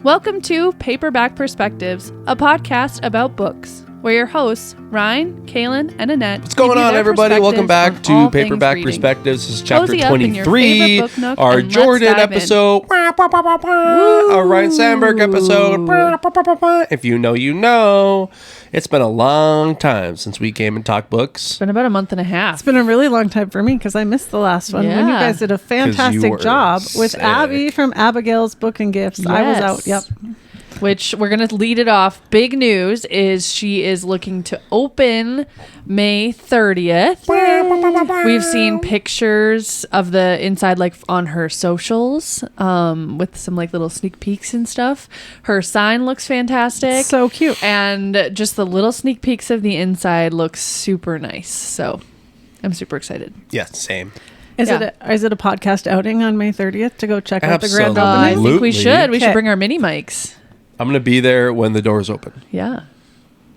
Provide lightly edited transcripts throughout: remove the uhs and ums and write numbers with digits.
Welcome to Paperback Perspectives, a podcast about books, where your hosts, Ryan, Kaylin, and Annette. What's going on, everybody? Welcome back to Paperback Perspectives. This is chapter 23, our Jordan episode, our Ryan Sandberg episode. If you know, you know. It's been a long time since we came and talked books. It's been about a month and a half. It's been a really long time for me because I missed the last one. Yeah. When you guys did a fantastic job with Abby from Abigail's Book and Gifts. Yes. I was out. Yep. Which we're going to lead it off. Big news is she is looking to open May 30th. We've seen pictures of the inside like on her socials with some like little sneak peeks and stuff. Her sign looks fantastic. So cute. And just the little sneak peeks of the inside looks super nice. So I'm super excited. Yeah, same. Is it a podcast outing on May 30th to go check out the grand I opening? think we should. We Okay. should bring our mini mics. I'm going to be there when the doors open. Yeah.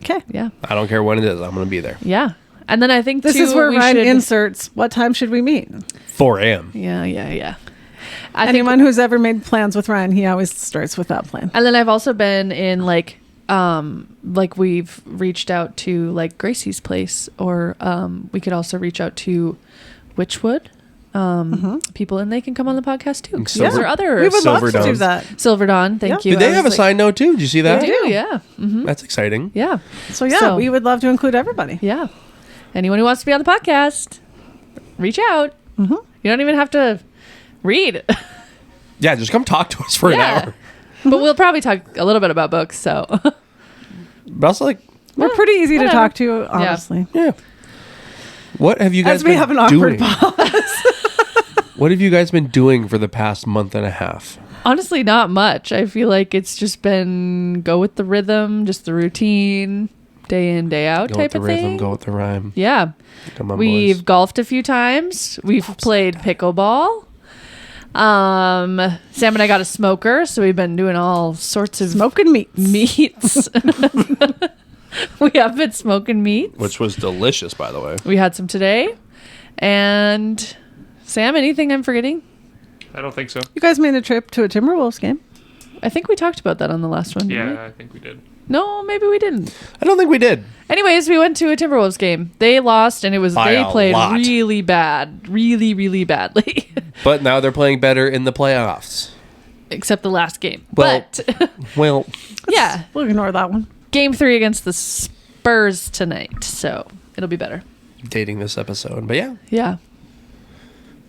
Okay. Yeah. I don't care when it is. I'm going to be there. Yeah. And then I think This is where Ryan inserts, what time should we meet? 4 a.m. Yeah. Anyone who's ever made plans with Ryan, he always starts with that plan. And then I've also been in like we've reached out to like Gracie's place, or we could also reach out to Witchwood people, and they can come on the podcast too. We would love to do that. Silver Dawn, thank you. Did they have a side note too? Did you see that? They do, yeah. Mm-hmm. That's exciting. Yeah. So we would love to include everybody. Yeah. Anyone who wants to be on the podcast, reach out. Mm-hmm. You don't even have to read. Yeah, just come talk to us for an hour. But we'll probably talk a little bit about books, so. But also, like, we're pretty easy to talk to, honestly. Yeah. What have you guys been doing? As we have an awkward pause. What have you guys been doing for the past month and a half? Honestly, not much. I feel like it's just been go with the rhythm, just the routine, day in, day out type of thing. Go with the rhythm, go with the rhyme. Yeah. Come on, We've boys. golfed a few times. We've played pickleball. Sam and I got a smoker, so we've been doing all sorts of smoking meats. We have been smoking meats, which was delicious, by the way. We had some today. And Sam, anything I'm forgetting? I don't think so. You guys made a trip to a Timberwolves game. I think we talked about that on the last one. Yeah, I think we did. No, maybe we didn't. I don't think we did. Anyways, we went to a Timberwolves game. They lost, and they played really bad, really badly. But now they're playing better in the playoffs. Except the last game. Well, yeah, we'll ignore that one. Game 3 against the Spurs tonight, so it'll be better. Dating this episode, but yeah.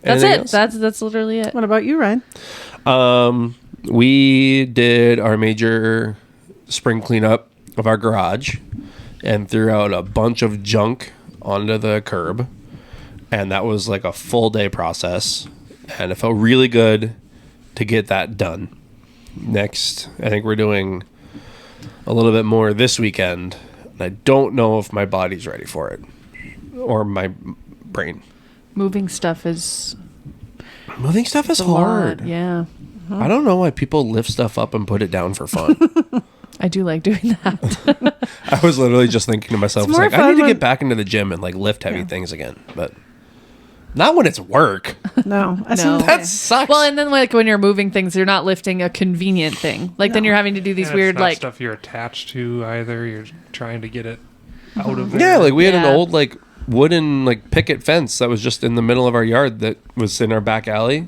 That's Anything it. else? That's literally it. What about you, Ryan? We did our major spring cleanup of our garage and threw out a bunch of junk onto the curb, and that was like a full day process, and it felt really good to get that done. Next, I think we're doing a little bit more this weekend, and I don't know if my body's ready for it or my brain. Moving stuff is hard. Yeah. I don't know why people lift stuff up and put it down for fun. I do like doing that. I was literally just thinking to myself, I need to get back into the gym and like lift heavy things again, but not when it's work. No. That sucks. Well, and then like when you're moving things, you're not lifting a convenient thing. Like then you're having to do these weird it's not like stuff you're attached to either. You're trying to get it out of there. Yeah, like we had an old like wooden like picket fence that was just in the middle of our yard that was in our back alley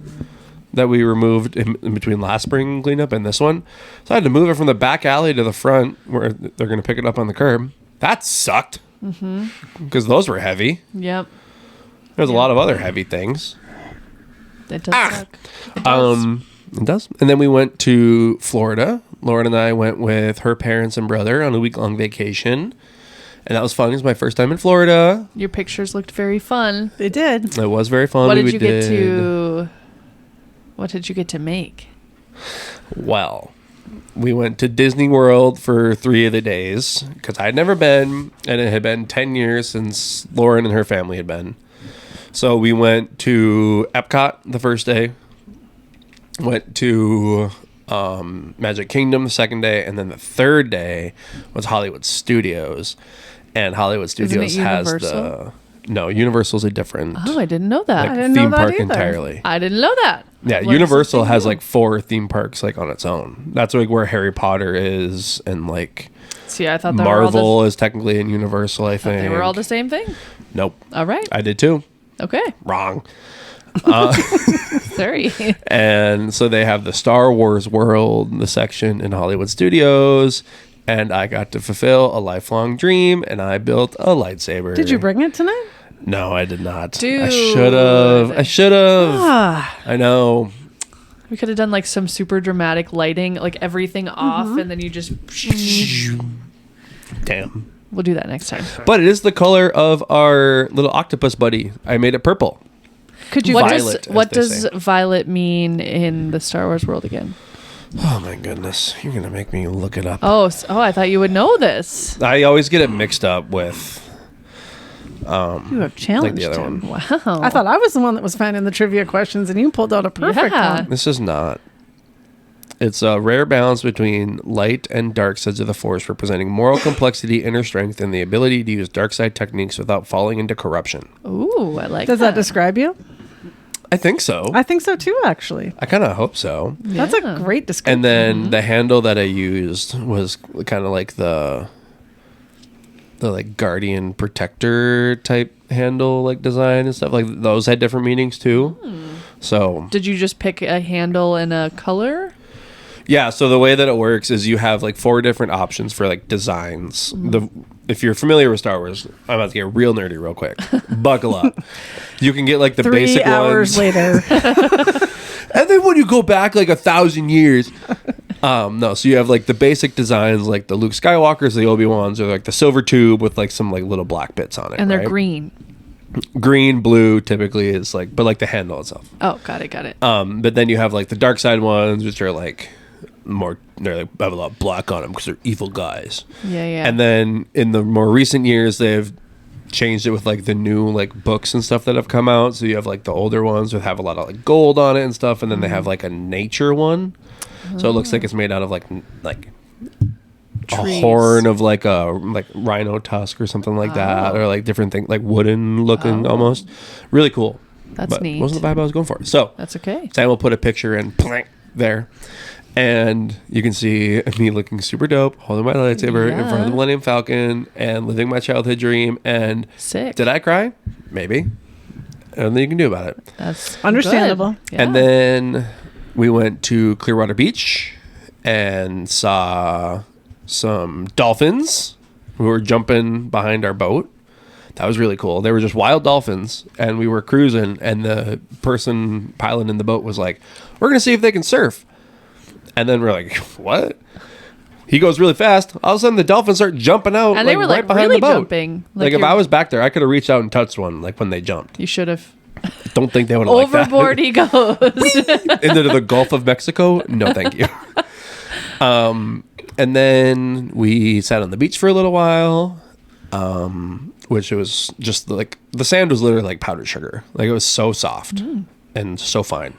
that we removed in between last spring cleanup and this one. So I had to move it from the back alley to the front where they're going to pick it up on the curb. That sucked because those were heavy. Yep. There's a lot of other heavy things. It does suck. It does. And then we went to Florida. Lauren and I went with her parents and brother on a week-long vacation. And that was fun. It was my first time in Florida. Your pictures looked very fun. They did. It was very fun. What did you get to make? Well, we went to Disney World for 3 of the days because I'd never been, and it had been 10 years since Lauren and her family had been. So we went to Epcot the first day, went to Magic Kingdom the second day, and then the third day was Hollywood Studios. And Hollywood Studios has the No, Universal's a different Oh, I didn't know that. I didn't know theme that park either. entirely. I didn't know that. Yeah, Learn Universal something has new. like 4 theme parks like on its own. That's like where Harry Potter is, and like See, I thought they were all Marvel is technically in Universal. I think they were all the same thing. Nope, All right. I did too. Okay. Wrong. Sorry. And so they have the Star Wars world, the section in Hollywood Studios, and I got to fulfill a lifelong dream, and I built a lightsaber. Did you bring it tonight? No, I did not. Dude. I should have. Ah, I know. We could have done like some super dramatic lighting, like everything off, and then you just. Damn. We'll do that next time. But it is the color of our little octopus buddy. I made it purple. could you? What Violet, does as what they does say. violet mean in the Star Wars world again? Oh my goodness. You're going to make me look it up. Oh, I thought you would know this. I always get it mixed up with You have challenged other him. one. Wow. I thought I was the one that was finding the trivia questions, and you pulled out a perfect Yeah. one. This is not. It's a rare balance between light and dark sides of the Force, representing moral complexity, inner strength, and the ability to use dark side techniques without falling into corruption. Ooh, I like Does that describe you? I think so. I think so too, actually. I kind of hope so. That's a great description. And then the handle that I used was kind of like the like guardian protector type handle like design and stuff. Like those had different meanings too. So Did you just pick a handle and a color? yeah, so the way that it works is you have like 4 different options for like designs. If you're familiar with Star Wars, I'm about to get real nerdy real quick. Buckle up. You can get like the 3 basic hours ones. later. And then when you go back like 1,000 years, no, so you have like the basic designs, like the Luke Skywalkers, the Obi-Wans, or like the silver tube with like some like little black bits on it. And they're right? green. Green, blue typically is like, but like the handle itself. Oh, got it. But then you have like the dark side ones, which are like they're like have a lot of black on them because they're evil guys. Yeah. And then in the more recent years, they've changed it with like the new like books and stuff that have come out. So you have like the older ones that have a lot of like gold on it and stuff, and then they have like a nature one. So it looks like it's made out of like a Trees. horn of like a like rhino tusk or something like that, or like different thing like wooden looking almost. Really cool. That's But neat. Wasn't the vibe I was going for. So That's okay. Sam will put a picture in there. And you can see me looking super dope, holding my lightsaber in front of the Millennium Falcon and living my childhood dream. And Sick. did I cry? Maybe. And then you can do about it. That's Understandable. good. Yeah. And then we went to Clearwater Beach and saw some dolphins who were jumping behind our boat. That was really cool. They were just wild dolphins, and we were cruising, and the person piloting the boat was like, "We're going to see if they can surf." And then we're like, "What?" He goes really fast. All of a sudden, the dolphins start jumping out, And they were right like behind really the boat. jumping. Like if you're- I was back there, I could have reached out and touched one, like when they jumped. You should have. Don't think they would have liked that. Overboard he goes. Into the Gulf of Mexico? No, thank you. And then we sat on the beach for a little while, which was just like the sand was literally like powdered sugar. Like it was so soft and so fine.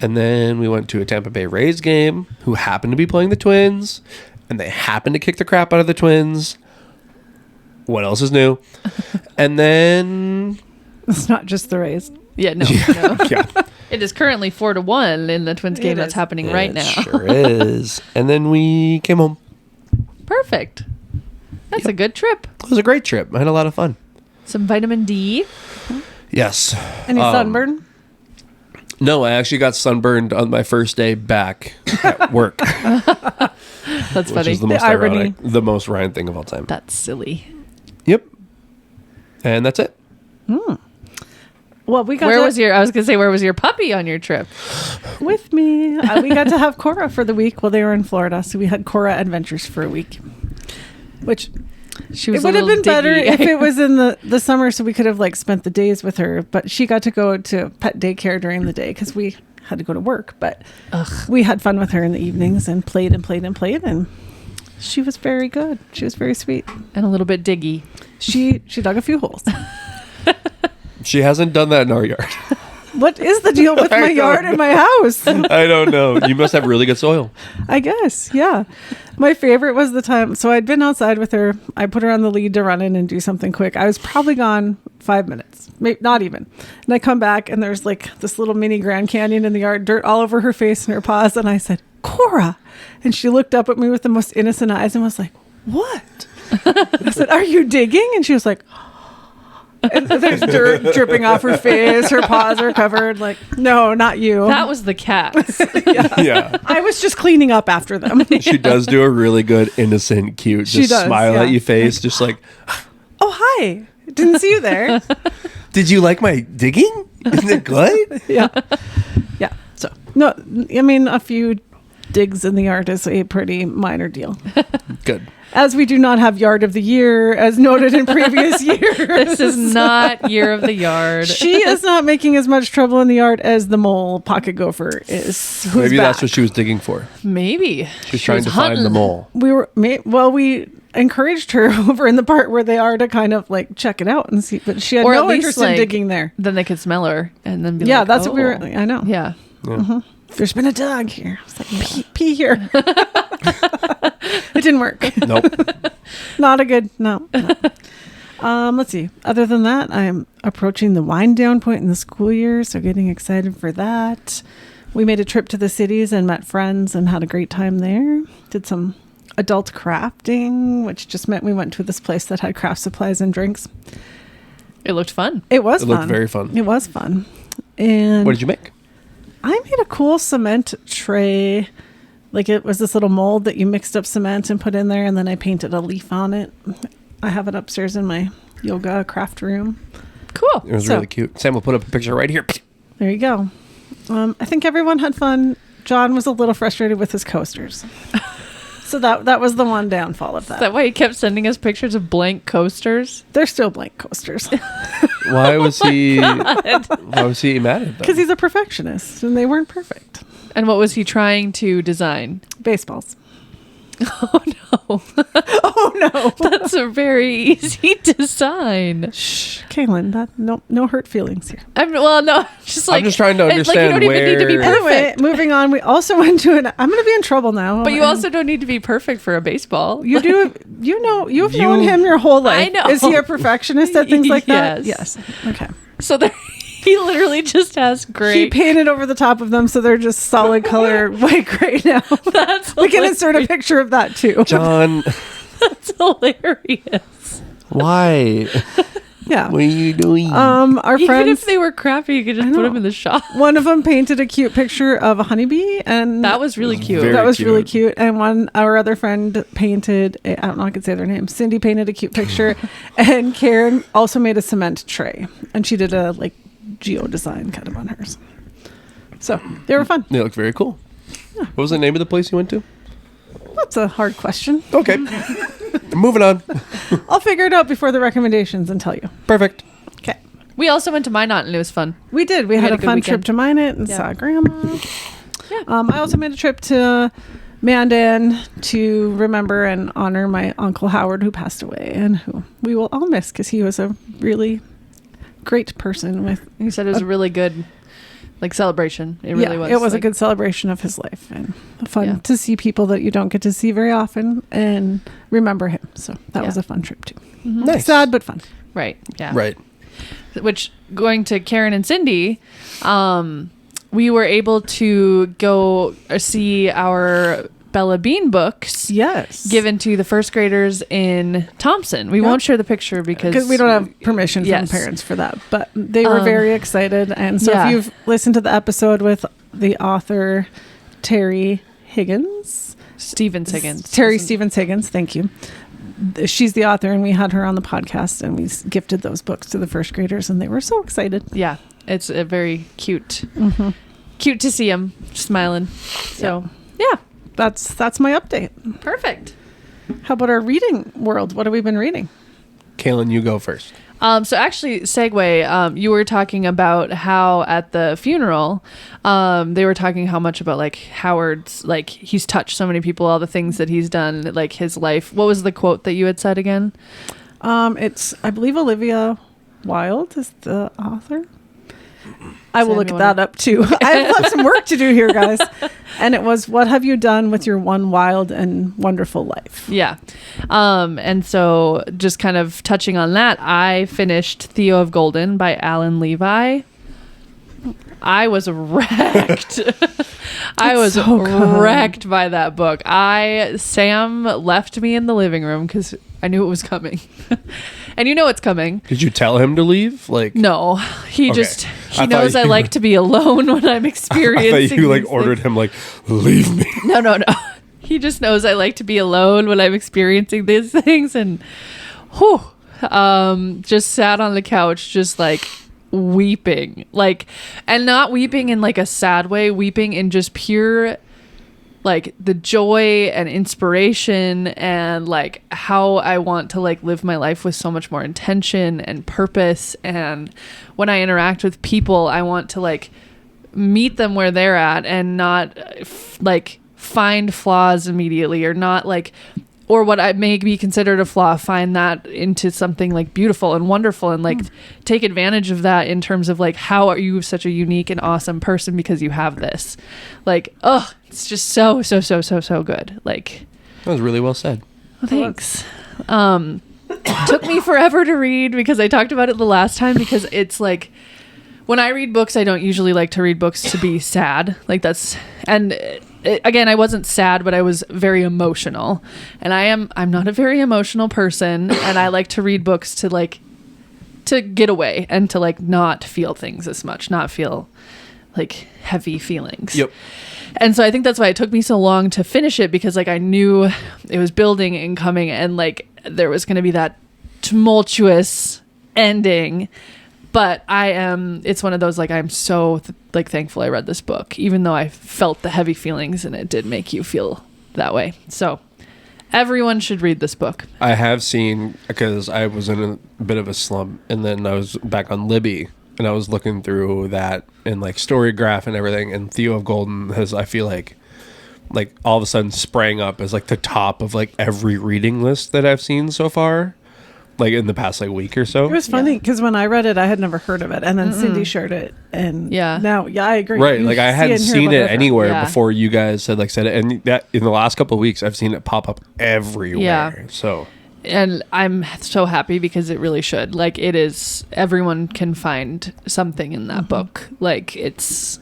And then we went to a Tampa Bay Rays game, who happened to be playing the Twins, and they happened to kick the crap out of the Twins. What else is new? And then It's not just the Rays. Yeah, no. yeah. It is currently 4-1 in the Twins game It that's is. happening right It now. Sure is. And then we came home. Perfect. That's a good trip. It was a great trip. I had a lot of fun. Some vitamin D. Yes. Any sunburn? No, I actually got sunburned on my first day back at work, That's which funny. is the most irony. ironic, the most Ryan thing of all time. That's silly. Yep. And that's it. Well, we got I was going to say, where was your puppy on your trip? with me. We got to have Cora for the week while they were in Florida. So we had Cora Adventures for a week, which She was it would a have little been better diggy. if it was in the summer, so we could have like spent the days with her. But she got to go to pet daycare during the day because we had to go to work. But we had fun with her in the evenings and played, and she was very good. She was very sweet. And a little bit diggy. She dug a few holes. She hasn't done that in our yard. What is the deal with my yard and my house? I don't know. You must have really good soil. I guess, yeah. My favorite was the time. So I'd been outside with her. I put her on the lead to run in and do something quick. I was probably gone 5 minutes, maybe not even. And I come back and there's like this little mini Grand Canyon in the yard, dirt all over her face and her paws. And I said, Cora. And she looked up at me with the most innocent eyes and was like, what? I said, are you digging? And she was like, and there's dirt dripping off her face. Her paws are covered. Like, no, not you. That was the cats. Yeah. I was just cleaning up after them. She does do a really good, innocent, cute, She just does, smile yeah. at you face, just like, Oh, hi. Didn't see you there. did you like my digging? Isn't it good? Yeah. Yeah. So, no, I mean, a few digs in the yard is a pretty minor deal. Good. As we do not have yard of the year, as noted in previous years. This is not year of the yard. She is not making as much trouble in the yard as the mole pocket gopher is. Who's Maybe that's back. what she was digging for. Maybe. She's trying to find the mole. We encouraged her over in the part where they are to kind of like check it out and see, but she had Or at no least, interest like, in digging there. Then they could smell her and then be Yeah, like, that's oh. what we were. I know. Yeah. There's been a dog here. I was like, pee here. It didn't work. Nope. Not a good no. Let's see. Other than that, I'm approaching the wind down point in the school year, so getting excited for that. We made a trip to the cities and met friends and had a great time there. Did some adult crafting, which just meant we went to this place that had craft supplies and drinks. It looked fun. It was It fun. looked very fun. It was fun. And What did you make? I made a cool cement tray. Like it was this little mold that you mixed up cement and put in there, and then I painted a leaf on it. I have it upstairs in my yoga craft room. Cool. It was So- really cute. Sam will put up a picture right here. There you go. I think everyone had fun. John was a little frustrated with his coasters. So that was the one downfall of Is that. that why he kept sending us pictures of blank coasters? They're still blank coasters Why was he? Why was he mad at them? because he's a perfectionist and they weren't perfect. And what was he trying to design? Baseballs. Oh no. Oh no. That's a very easy design. Shh, Kaylin, no hurt feelings here. Just like I'm just trying to you understand don't even need to be where- perfect. Anyway, moving on. We also went to I'm going to be in trouble now. But you also don't need to be perfect for a baseball. You do. You've known him your whole life. I know. Is he a perfectionist at things like that? Yes. Okay. So he literally just has He great. painted over the top of them so they're just solid color white gray now. That's We can insert a picture of that too. John, That's hilarious. why? Yeah. What are you doing? Our Even friends. if they were crappy, you could just I put know. them in the shop. One of them painted a cute picture of a honeybee, and That was really cute. Very that was cute. really cute. And our other friend painted. I don't know. I could say their name. Cindy painted a cute picture, and Karen also made a cement tray, and she did a geo design kind of on hers. So they were fun. They look very cool. What was the name of the place you went to? That's a hard question. Okay. Moving on. I'll figure it out before the recommendations and tell you. Perfect. Okay. We also went to Minot and it was fun. We did. We had a good fun weekend. trip to Minot and Yeah. saw Grandma. Yeah. I also made a trip to Mandan to remember and honor my Uncle Howard, who passed away and who we will all miss because he was a really great person with He said it was a really good celebration. It really was. It was a good celebration of his life and fun Yeah. to see people that you don't get to see very often and remember him. So that was Yeah. a fun trip too. Nice. Sad but fun. Right. Yeah. Right. Which, going to Karen and Cindy, we were able to go see our Bella Bean books Yes. given to the first graders in Thompson. We Yep. won't share the picture because we don't have permission Yes. from parents for that, but they were very excited. And so yeah. if you've listened to the episode with the author Terry Higgins, Stevens Higgins. Terry Stevens Higgins, thank you. She's the author, and we had her on the podcast, and we gifted those books to the first graders, and they were so excited. Yeah, it's a very cute. Mm-hmm. Cute to see him smiling. So yeah, That's my update. perfect. How about our reading world? What have we been reading? Kaylin, you go first. So actually, segue. You were talking about how at the funeral, they were talking how much about Howard's he's touched so many people, all the things that he's done, his life. What was the quote that you had said again? It's I believe Olivia Wilde is the author. I will look that up too. I have some work to do here, guys. And it was, what have you done with your one wild and wonderful life? Yeah. And so just kind of touching on that, I finished Theo of Golden by Alan Levi. I was wrecked. I was so wrecked by that book. Sam left me in the living room because I knew it was coming. And you know it's coming. Did you tell him to leave? Like, no, he knows I like to be alone when I'm experiencing. I thought you like ordered him like, leave me. No. He just knows I like to be alone when I'm experiencing these things, and just sat on the couch, just like weeping, like, and not weeping in like a sad way, weeping in just pure like the joy and inspiration and like how I want to like live my life with so much more intention and purpose. And when I interact with people, I want to like meet them where they're at and not like find flaws immediately, or not like, or what I may be considered a flaw, find that into something like beautiful and wonderful, and like take advantage of that in terms of like, how are you such a unique and awesome person because you have this, like, it's just so good. Like, that was really well said. Well, thanks. Took me forever to read because I talked about it the last time, because it's like, when I read books, I don't usually like to read books to be sad. Like that's, and again, I wasn't sad, but I was very emotional, and I'm not a very emotional person, and I like to read books to like, to get away and to like not feel things as much, not feel like heavy feelings. Yep. And so I think that's why it took me so long to finish it, because like I knew it was building and coming, and like there was going to be that tumultuous ending. But it's one of those, like, I'm so like thankful I read this book, even though I felt the heavy feelings, and it did make you feel that way. So everyone should read this book. I have seen, because I was in a bit of a slump, and then I was back on Libby, and I was looking through that and like Storygraph and everything, and Theo of Golden has, I feel like all of a sudden sprang up as like the top of like every reading list that I've seen so far. Like in the past like week or so. It was funny because when I read it, I had never heard of it, and then Cindy shared it, and now I agree. Right, like I hadn't seen it anywhere Yeah. before you guys had like said it, and that in the last couple of weeks I've seen it pop up everywhere. Yeah. So, And I'm so happy, because it really should. Like, it is, everyone can find something in that book. Like, it's,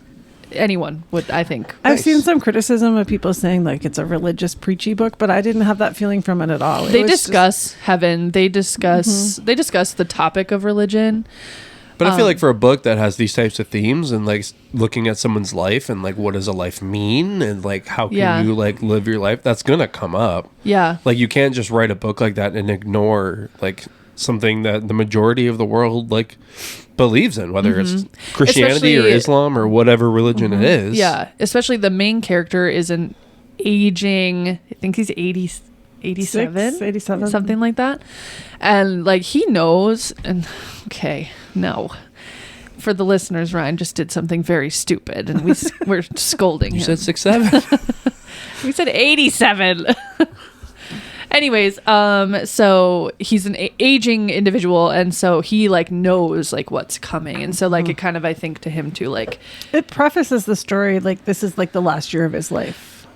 anyone would, I think. I've seen some criticism of people saying like it's a religious preachy book, but I didn't have that feeling from it at all. They discuss heaven. They discuss the topic of religion. but I feel like for a book that has these types of themes and like looking at someone's life and like what does a life mean and like how can you like live your life, that's gonna come up. Yeah. Like you can't just write a book like that and ignore like something that the majority of the world like believes in, whether it's Christianity or Islam or whatever religion it is. Yeah, especially the main character is an aging, I think he's 87, something like that, and like he knows, and for the listeners, Ryan just did something very stupid, and we're scolding him. You said 6'7". We said 87. Anyways, so he's an aging individual, and so he like knows like what's coming, and so like it kind of, I think, to him too, like it prefaces the story like this is like the last year of his life,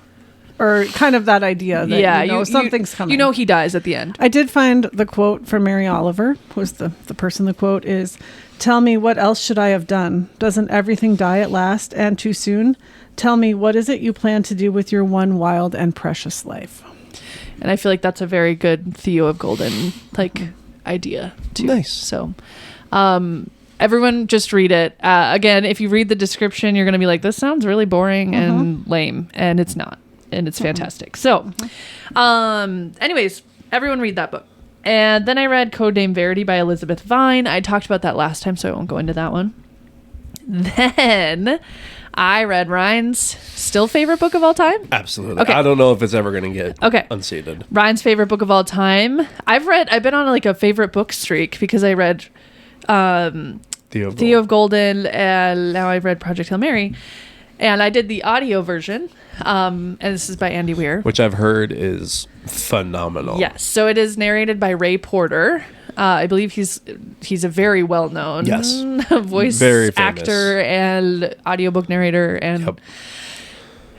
or kind of that idea that something's coming. You know, he dies at the end. I did find the quote from Mary Oliver, who's the person the quote is, "Tell me, what else should I have done? Doesn't everything die at last and too soon? Tell me, what is it you plan to do with your one wild and precious life?" And I feel like that's a very good Theo of Golden like idea too. Nice. So everyone just read it. Again, if you read the description, you're going to be like, this sounds really boring and lame, and it's not, and it's fantastic. So anyways, everyone read that book. And then I read Codename Verity by Elizabeth Vine. I talked about that last time, so I won't go into that one. Then I read Ryan's still favorite book of all time. Absolutely. Okay. I don't know if it's ever going to get unseated. Ryan's favorite book of all time. I've been on like a favorite book streak because I read Theo of Golden, and now I've read Project Hail Mary, and I did the audio version. And this is by Andy Weir, which I've heard is phenomenal. Yes. So it is narrated by Ray Porter. I believe he's a very well-known Yes. voice Very famous. actor and audiobook narrator and Yep.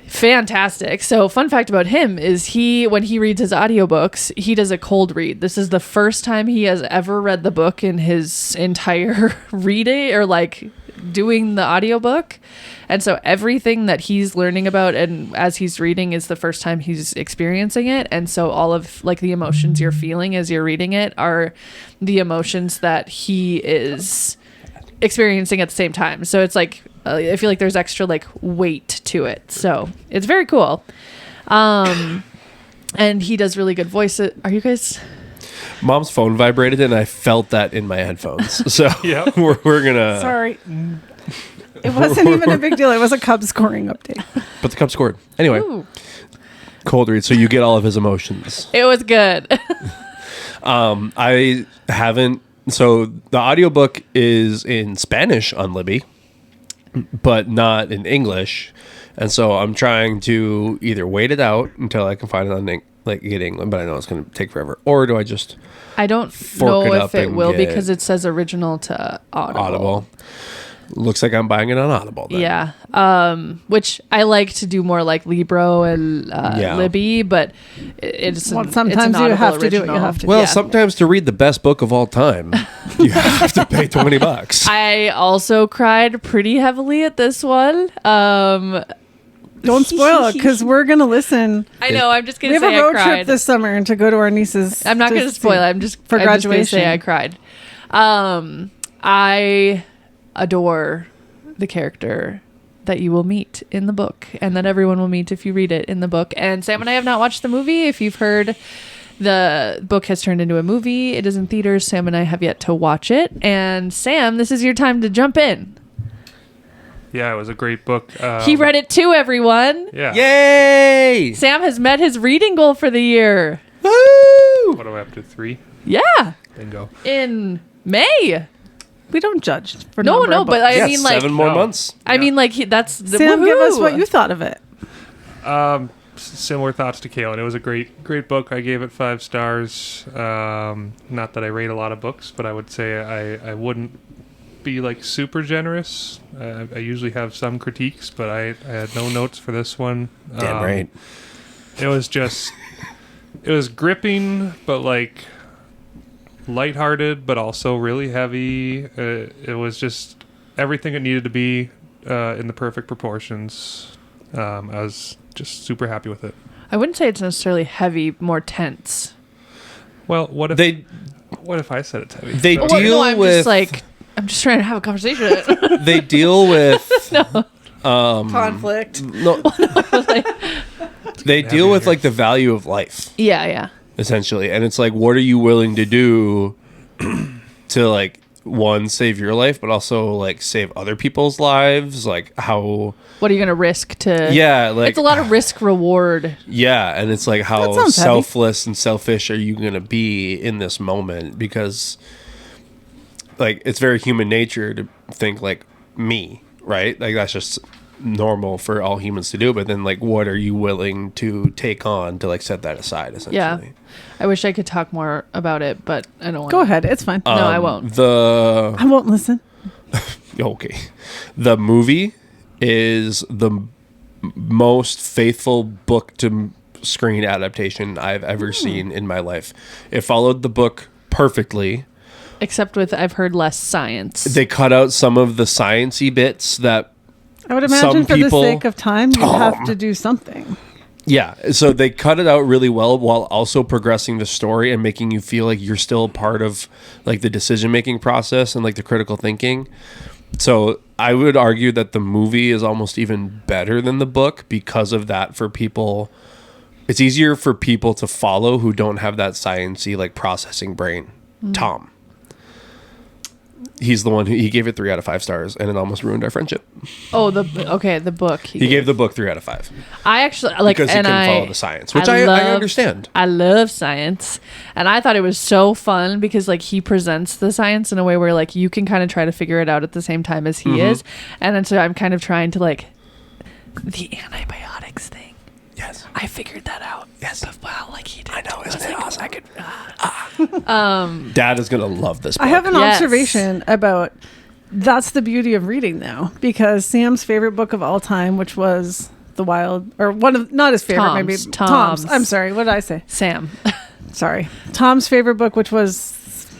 fantastic. So fun fact about him is when he reads his audiobooks, he does a cold read. This is the first time he has ever read the book in his entire reading or like doing the audiobook. And so everything that he's learning about and as he's reading is the first time he's experiencing it. And so all of like the emotions you're feeling as you're reading it are the emotions that he is experiencing at the same time. So it's like I feel like there's extra like weight to it. So it's very cool. And he does really good voices. Are you guys? Mom's phone vibrated and I felt that in my headphones. So Yep. we're gonna. Sorry. It wasn't even a big deal. It was a Cubs scoring update. But the Cubs scored anyway. Ooh, Cold read, so you get all of his emotions. it was good. I haven't. So the audiobook is in Spanish on Libby, but not in English, and so I'm trying to either wait it out until I can find it on get England, but I know it's going to take forever. Or do I just I don't Fork know it if up it and will get because it says original to Audible? Looks like I'm buying it on Audible. Then. Yeah. Which I like to do more like Libro and Libby, but it's Well, it's sometimes an you Audible have to do what you original. have to do. Well, Yeah. sometimes to read the best book of all time, you have to pay $20. I also cried pretty heavily at this one. Don't spoil it because we're going to listen. I know. I'm just We gonna have say a road I cried. trip this summer and to go to our niece's. I'm not gonna spoil it. I'm just for I'm just gonna graduation. say I cried. I adore the character that you will meet in the book and that everyone will meet if you read it in the book. And Sam and I have not watched the movie. If you've heard, the book has turned into a movie. It is in theaters. Sam and I have yet to watch it. And Sam, this is your time to jump in. Yeah, it was a great book. He read it too, everyone. Yeah. Yay! Sam has met his reading goal for the year. Woo! What are we up to? 3? Yeah. Bingo. In May. We don't judge for No, number no, of but books. I mean, like, 7 more No. months. I mean, like, that's the Sam, give us woohoo. what you thought of it. Similar thoughts to Kaylin. It was a great book. I gave it 5 stars. Not that I rate a lot of books, but I would say I wouldn't be like super generous. I usually have some critiques, but I had no notes for this one. Damn right. It was gripping, but like lighthearted, but also really heavy. It was just everything it needed to be in the perfect proportions. I was just super happy with it. I wouldn't say it's necessarily heavy, more tense. Well, what if I said it's heavy? They So- do- Deal I'm with- just like, I'm just trying to have a conversation. They deal with Conflict. no, they deal with like the value of life yeah. essentially, and it's like, what are you willing to do to like one, save your life, but also like save other people's lives? Like how? What are you going to risk to? Yeah, like It's a lot of risk reward. yeah, and it's like That how sounds heavy. selfless and selfish are you going to be in this moment? Because like it's very human nature to think like me, right? Like that's just normal for all humans to do. But then like, what are you willing to take on to like set that aside? Essentially, Yeah. I wish I could talk more about it, but I don't want Go ahead. It's fine. No, I won't. I won't listen. Okay, the movie is the most faithful book to screen adaptation I've ever seen in my life. It followed the book perfectly. Except with, I've heard less science. They cut out some of the sciencey bits that I would imagine some for people- the sake of time, you have to do something. yeah, so they cut it out really well while also progressing the story and making you feel like you're still part of like the decision making process and like the critical thinking. So I would argue that the movie is almost even better than the book because of that. For people, it's easier for people to follow who don't have that sciencey like processing brain. Tom, he's the one who he gave it 3 out of 5 stars, and it almost ruined our friendship. Oh, the book. He gave the book 3 out of 5 I actually like, because he and couldn't I follow the science, which I understand. I love science, and I thought it was so fun because like he presents the science in a way where like you can kind of try to figure it out at the same time as he is, and then so I'm kind of trying to like the antibiotics thing. Yes. I figured that out. Yes. But wow, like he did. I know, isn't it awesome? I could. Dad is going to love this book. I have an Yes. observation about that's the beauty of reading, though, because Sam's favorite book of all time, which was The Wild, or one of, not his favorite, maybe Tom's. I'm sorry, what did I say? Sam. Sorry. Tom's favorite book, which was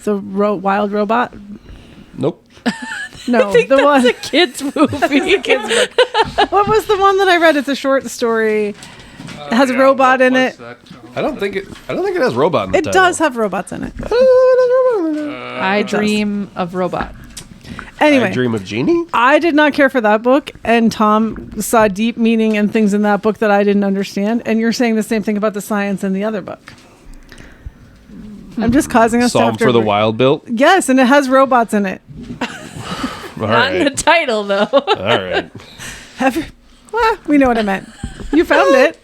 The Wild Robot. Nope. No, I think the that's one. a kid's movie. What was the one that I read? It's a short story. It has a robot in it. I don't think it has robot in the It title. does have robots in it. I Dream of Robot. Anyway, I Dream of Genie? I did not care for that book, and Tom saw deep meaning and things in that book that I didn't understand. And you're saying the same thing about the science in the other book. I'm just causing us to Psalm have to for the agree. Wild Built? Yes, and it has robots in it. All Not in the right. title, though. All right. Well, we know what I meant. You found it.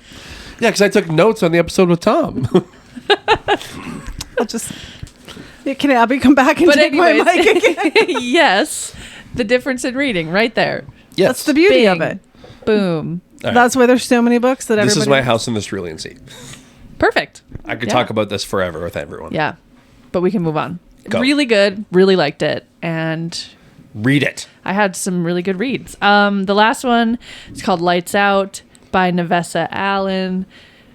Yeah, because I took notes on the episode with Tom. I'll just. Yeah, can Abby come back and But take my anyways, mic again? yes, the difference in reading right there. Yes. That's the beauty of Bing. it. Boom. All right. That's why there's so many books that This everybody. is my house in the Cerulean Sea. Perfect. I could Yeah. talk about this forever with everyone. Yeah, but we can move on. Go. Really good. Really liked it, and Read it. I had some really good reads. The last one is called Lights Out by Nevessa Allen.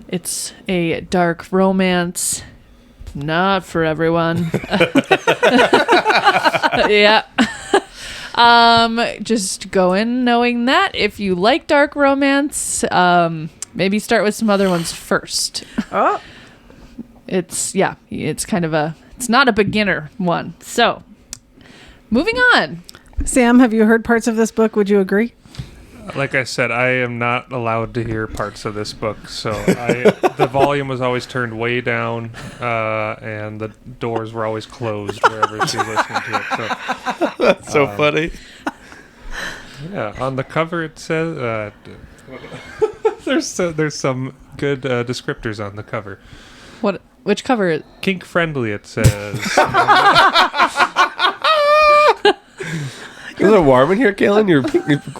It's a dark romance. Not for everyone. Yeah. Just go in knowing that if you like dark romance, maybe start with some other ones first. Oh, It's kind of it's not a beginner one. So, moving on. Sam, have you heard parts of this book? Would you agree? Like I said, I am not allowed to hear parts of this book, so the volume was always turned way down, and the doors were always closed wherever she listened to it. So, That's so funny. yeah, on the cover it says there's some good descriptors on the cover. Which cover? Kink friendly, it says. Is it warm in here, Kaylin? Your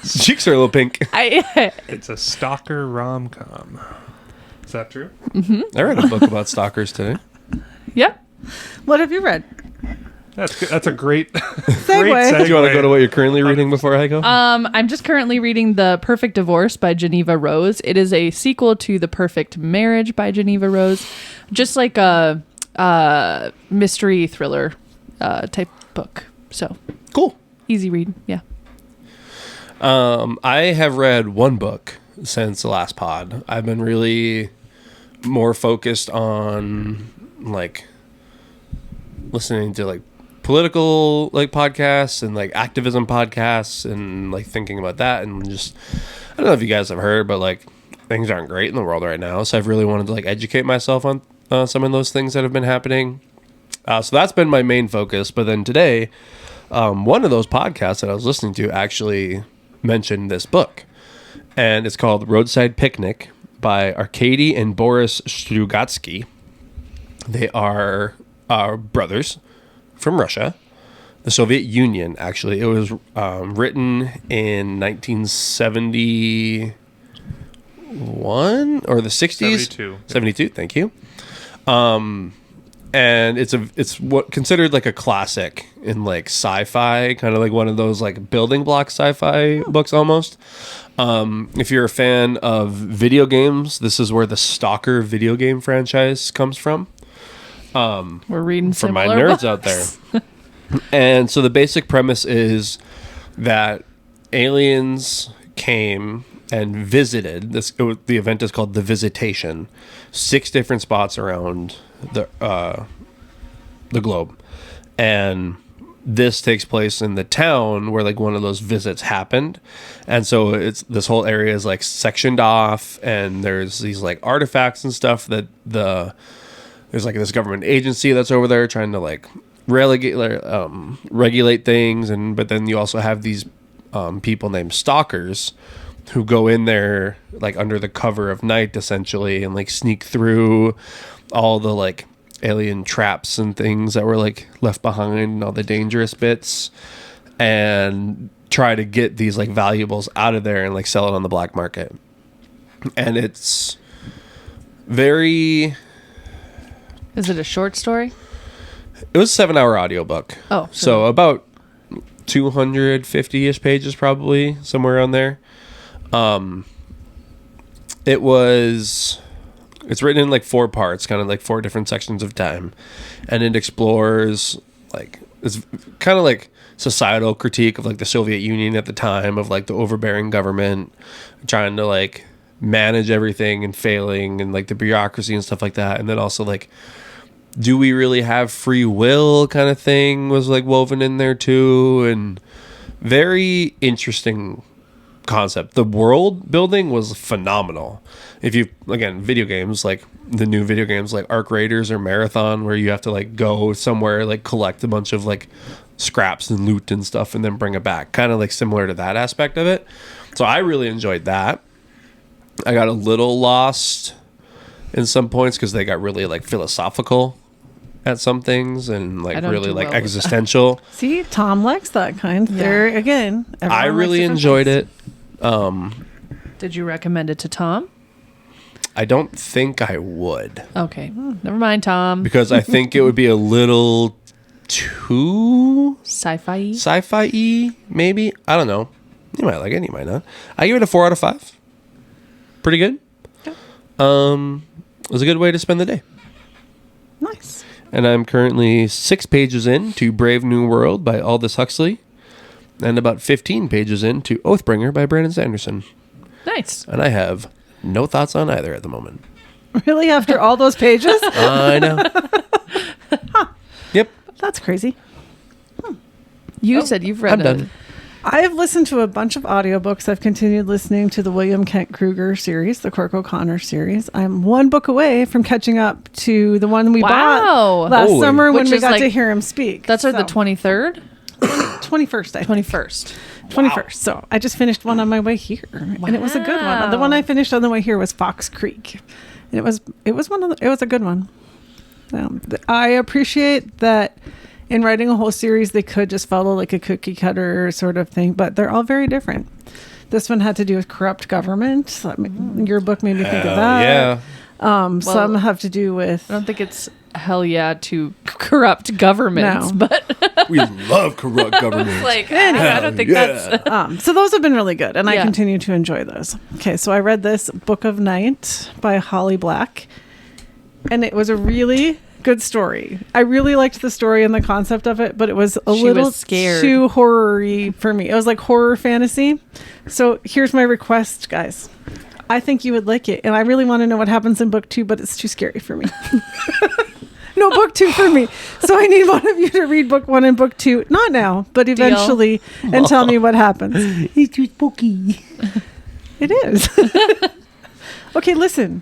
cheeks are a little pink. It's a stalker rom-com. Is that true? I read a book about stalkers today. Yep. What have you read? That's good. That's a great Segue. Do you want to go to what you're currently reading before I go? I'm just currently reading The Perfect Divorce by Geneva Rose. It is a sequel to The Perfect Marriage by Geneva Rose. Just like a mystery thriller type book. So Cool. easy read. Yeah. I have read one book since the last pod. I've been really more focused on like listening to like political like podcasts and like activism podcasts and like thinking about that and just I don't know if you guys have heard, but like things aren't great in the world right now. So I've really wanted to like educate myself on some of those things that have been happening. So that's been my main focus. But then today, one of those podcasts that I was listening to actually mentioned this book, and it's called Roadside Picnic by Arkady and Boris Strugatsky. They are brothers from Russia, the Soviet Union, actually. It was written in 1971 or the 60s? 72. 72, thank you. And it's what considered like a classic in like sci-fi, kind of like one of those like building block sci-fi books almost. If you're a fan of video games, this is where the Stalker video game franchise comes from. We're reading For my similar nerds out books. there. And so the basic premise is that aliens came and visited the event is called The Visitation, 6 different spots around the globe, and this takes place in the town where like one of those visits happened. And so it's this whole area is like sectioned off, and there's these like artifacts and stuff that there's like this government agency that's over there trying to like regulate things, but then you also have these people named stalkers who go in there like under the cover of night essentially and like sneak through all the like alien traps and things that were like left behind and all the dangerous bits and try to get these like valuables out of there and like sell it on the black market. and it's very... Is it a short story? It was a 7-hour audiobook. Oh. So about 250-ish pages, probably, somewhere around there. It's written in like 4 parts, kind of like 4 different sections of time. And it explores, like, it's kind of like societal critique of like the Soviet Union at the time, of like the overbearing government trying to like manage everything and failing, and like the bureaucracy and stuff like that. And then also like, do we really have free will kind of thing was like woven in there too. And very interesting concept. The world building was phenomenal. If you, again, video games, like the new video games like Arc Raiders or Marathon, where you have to like go somewhere, like collect a bunch of like scraps and loot and stuff and then bring it back, kind of like similar to that aspect of it. So I really enjoyed that. I got a little lost in some points because they got really like philosophical at some things, and like really like well existential. See, Tom likes that kind. Yeah. There again, I really enjoyed it. Did you recommend it to Tom? I don't think I would, Okay. Never mind, Tom. because I think it would be a little too Sci-fi. sci-fi-y, maybe. I don't know. You might like it, you might not. I give it a 4 out of 5. Pretty good. Yeah. It was a good way to spend the day. Nice. And I'm currently 6 pages in to Brave New World by Aldous Huxley, and about 15 pages in to Oathbringer by Brandon Sanderson. Nice. And I have no thoughts on either at the moment. Really, after all those pages? I know. Yep. That's crazy. You said you've read I'm it. done. I have listened to a bunch of audiobooks. I've continued listening to the William Kent Kruger series, the Cork O'Connor series. I'm 1 book away from catching up to the one we bought last Holy. summer when Which we is got like- to hear him speak. That's the So, 23rd? 21st, I think. 21st. 21st. So I just finished one on my way here, and it was a good one. The one I finished on the way here was Fox Creek, and it was a good one. I appreciate that in writing a whole series, they could just follow like a cookie cutter sort of thing, but they're all very different. This one had to do with corrupt government. Your book made me think of that. Yeah. Some have to do with. I don't think it's hell yeah to corrupt governments, No. but We love corrupt government. like I don't think that's So those have been really good, and I Yeah. continue to enjoy those. Okay, so I read this Book of Night by Holly Black, and it was a really good story. I really liked the story and the concept of it, but it was a She little was scared. too horror-y for me. It was like horror fantasy. So here's my request, guys. I think you would like it, and I really want to know what happens in book 2, but it's too scary for me. No book 2 for me. So I need one of you to read book 1 and book 2. Not now, but eventually, and tell me what happens. It's too spooky. It is. Okay, listen.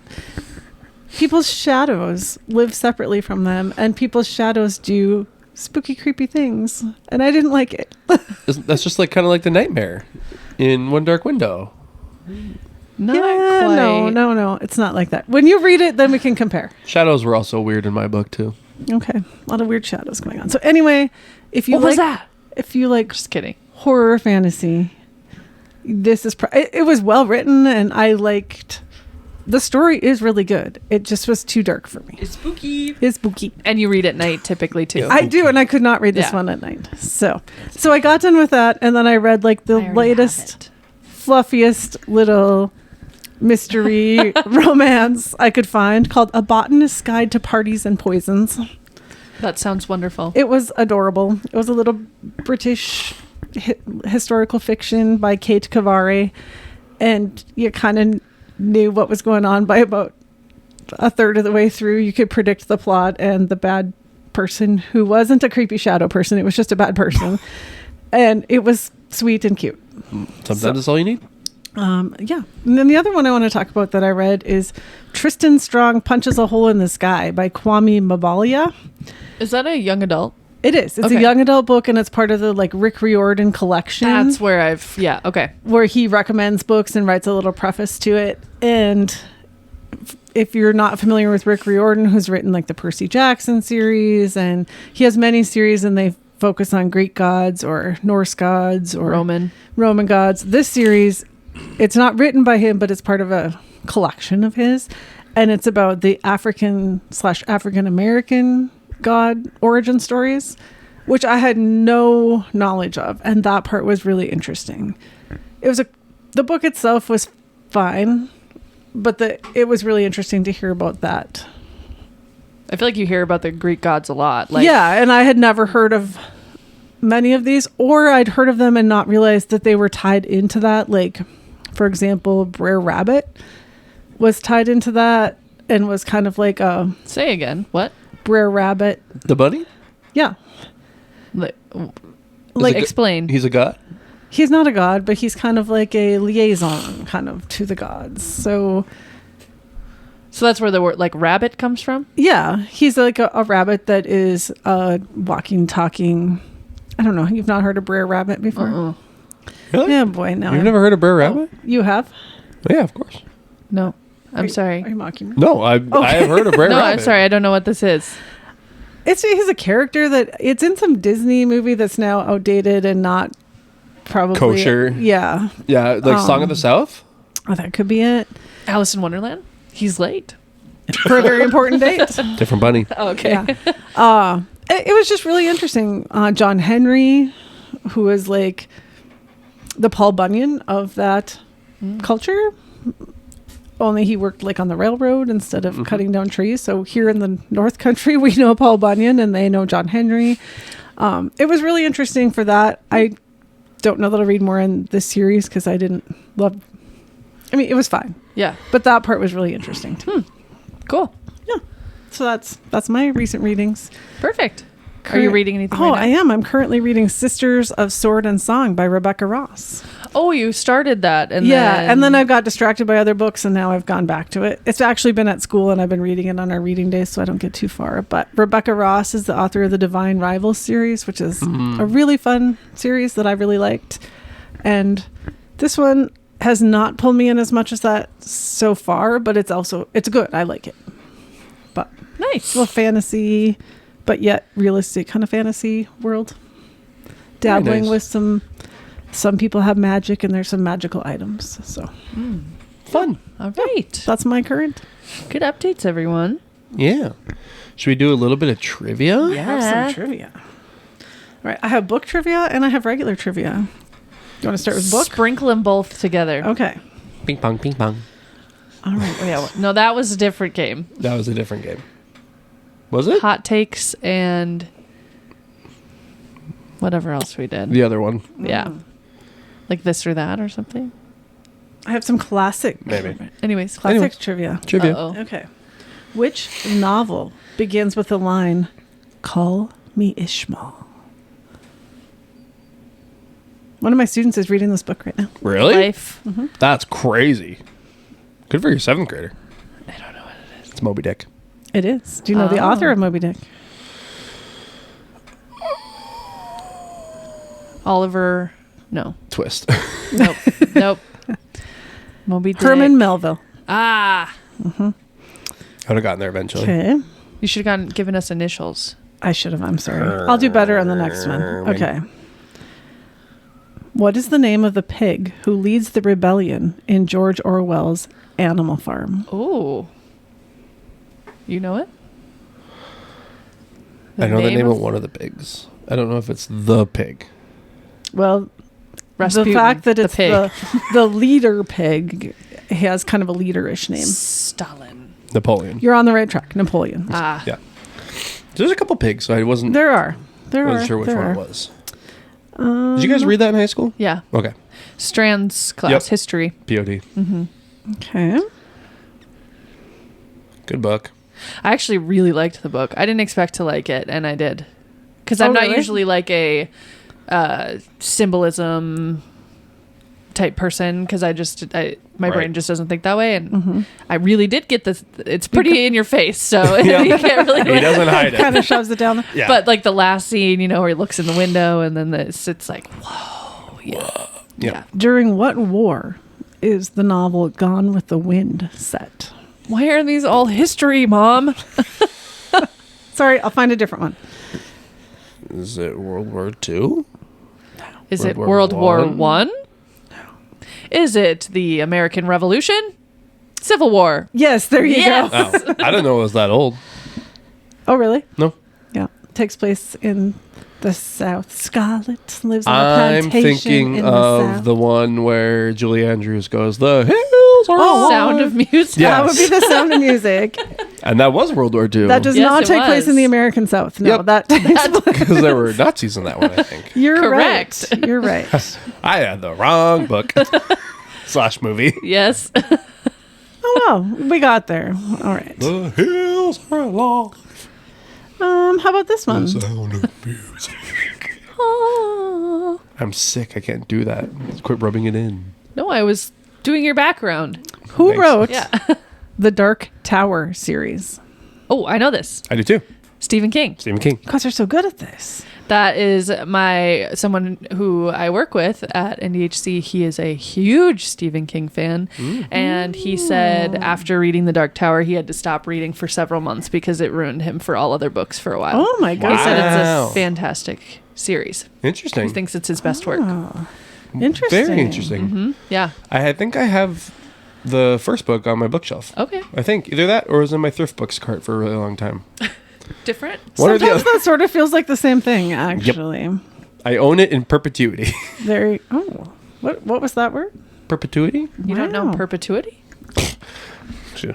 People's shadows live separately from them, and people's shadows do spooky, creepy things. And I didn't like it. That's just like kind of like the nightmare in One Dark Window. not Yeah, quite. no. It's not like that. When you read it, then we can compare. Shadows were also weird in my book too. Okay. A lot of weird shadows going on. So anyway, if you What was that? If you like Just kidding. horror fantasy, this is it was well written, and I liked the story is really good. It just was too dark for me. It's spooky. It's spooky. And you read at night typically too. I do, and I could not read this Yeah. one at night. So I got done with that, and then I read like the I already latest, have fluffiest little mystery romance I could find called A Botanist's Guide to Parties and Poisons. it. That sounds wonderful. It was adorable. It was a little British historical fiction by Kate Cavare, and you kind of knew what was going on by about a third of the way through. You could predict the plot and the bad person, who wasn't a creepy shadow person. It was just a bad person. And it was sweet and cute. Sometimes that's all you need. Yeah. And then the other one I want to talk about that I read is Tristan Strong Punches a Hole in the Sky by Kwame Mabalia. Is that a young adult? It is. It's Okay. a young adult book, and it's part of the like Rick Riordan collection. That's where okay. Where he recommends books and writes a little preface to it. And if you're not familiar with Rick Riordan, who's written like the Percy Jackson series, and he has many series, and they focus on Greek gods or Norse gods or Roman gods. This series, it's not written by him, but it's part of a collection of his, and it's about the African American god origin stories, which I had no knowledge of, and that part was really interesting. The book itself was fine, but it was really interesting to hear about that. I feel like you hear about the Greek gods a lot. Like, yeah, and I had never heard of many of these, or I'd heard of them and not realized that they were tied into that. Like, for example, Brer Rabbit was tied into that and was kind of like a... Say again. What? Brer Rabbit. The bunny? Yeah. Like explain. He's a god? He's not a god, but he's kind of like a liaison kind of to the gods. So that's where the word like rabbit comes from? yeah, he's like a rabbit that is walking, talking. I don't know. You've not heard of Brer Rabbit before? Uh-uh. Really? Yeah, boy. No. You've never heard of Brer Rabbit? You have? Oh, yeah, of course. No. I'm sorry. Are you mocking me? No, I have heard of Brer No, Rabbit. I'm sorry. I don't know what this is. He's a character that it's in some Disney movie that's now outdated and not probably Kosher. Yeah. Yeah, like Song of the South? Oh, that could be it. Alice in Wonderland? He's late. For a very important date. Different bunny. Oh, okay. Yeah. It was just really interesting. John Henry, who is like the Paul Bunyan of that culture, only he worked like on the railroad instead of cutting down trees. So here in the North Country, we know Paul Bunyan and they know John Henry. It was really interesting for that. I don't know that I'll read more in this series because I didn't love... I mean, it was fine. Yeah. But that part was really interesting too. Cool. Yeah. So that's my recent readings. Perfect. Are you reading anything Oh, right now? I am. I'm currently reading Sisters of Sword and Song by Rebecca Ross. Oh, you started that. And then I got distracted by other books and now I've gone back to it. It's actually been at school and I've been reading it on our reading days, so I don't get too far. But Rebecca Ross is the author of the Divine Rivals series, which is a really fun series that I really liked. And this one has not pulled me in as much as that so far, but it's good. I like it. But Nice. a little fantasy, but yet realistic kind of fantasy world. Dabbling nice. with some people have magic and there's some magical items. So Fun. All right. that's my current. Good updates, everyone. Yeah. Should we do a little bit of trivia? I have some trivia. All right. I have book trivia and I have regular trivia. You want to start with book? Sprinkle them both together. Okay. Ping pong, ping pong. All right. Oh, yeah. No, that was a different game. That was a different game. Was it? Hot takes and whatever else we did. The other one. Yeah. Like this or that or something. I have some classic. Maybe. Anyways. Classic trivia. Trivia. Uh-oh. Okay. Which novel begins with the line, "Call me Ishmael"? One of my students is reading this book right now. Really? Life. That's crazy. Good for your 7th grader. I don't know what it is. It's Moby Dick. It is. Do you know the Oh. author of Moby Dick? Oliver. No. Twist. Nope. Nope. Moby Dick. Herman Melville. Ah. I would have gotten there eventually. Okay. You should have given us initials. I should have. I'm sorry. I'll do better on the next one. Okay. What is the name of the pig who leads the rebellion in George Orwell's Animal Farm? Oh. You know it? I know the name of one of the pigs. I don't know if it's the pig. Well, Rasputin, the fact that it's pig. the leader pig has kind of a leaderish name. Stalin. Napoleon. You're on the right track. Napoleon. Ah. Yeah. There's a couple pigs, so I wasn't There sure which there one are. it was. Did you guys read that in high school? Yeah. Okay. Strand's class, Yep. history. POD. Okay. Good book. I actually really liked the book. I didn't expect to like it, and I did. Because I'm not really? usually like a symbolism type person, because my brain just doesn't think that way, and I really did get this. It's pretty in your face, so you can't really. He doesn't hide Kind it. of shoves it down there. Yeah. But like the last scene, where he looks in the window, and then it's like, whoa, yeah. During what war is the novel Gone with the Wind set? Why are these all history, Mom? Sorry, I'll find a different one. Is it World War II? Is World it War World War One? One? Is it the American Revolution? Civil War. Yes, there you Yes. go. Oh, I didn't know it was that old. Oh, really? No. Yeah. Takes place in the South. Scarlett lives on a I'm plantation thinking in of South. the one where Julie Andrews goes, "The hills are alive." Sound of Music. Yeah. That would be the Sound of Music. And that was World War II. That does Yes, not it take place in was. the American South. No, Yep. that takes place. because there were Nazis in that one, I think. You're Correct. right. You're right. I had the wrong book / movie. Yes. Oh, well, we got there. All right. The hills are alive. How about this one? Sound of music. Oh. I'm sick. I can't do that. Quit rubbing it in. No, I was doing your background. Who Thanks. wrote Yeah. the Dark Tower series? Oh, I know this. I do too. Stephen King. Stephen King. Because they're so good at this. That is someone who I work with at NDHC. He is a huge Stephen King fan. And he said after reading The Dark Tower, he had to stop reading for several months because it ruined him for all other books for a while. Oh my He god. said Wow. it's a fantastic series. Interesting. He thinks it's his best work. Interesting. Very interesting. Yeah. I think I have the first book on my bookshelf. Okay. I think either that or it was in my thrift books cart for a really long time. Different. One or the Sometimes other. that sort of feels like the same thing, actually. I own it in perpetuity. Very. Oh, what was that word? Perpetuity? You don't know Wow. perpetuity? Sure.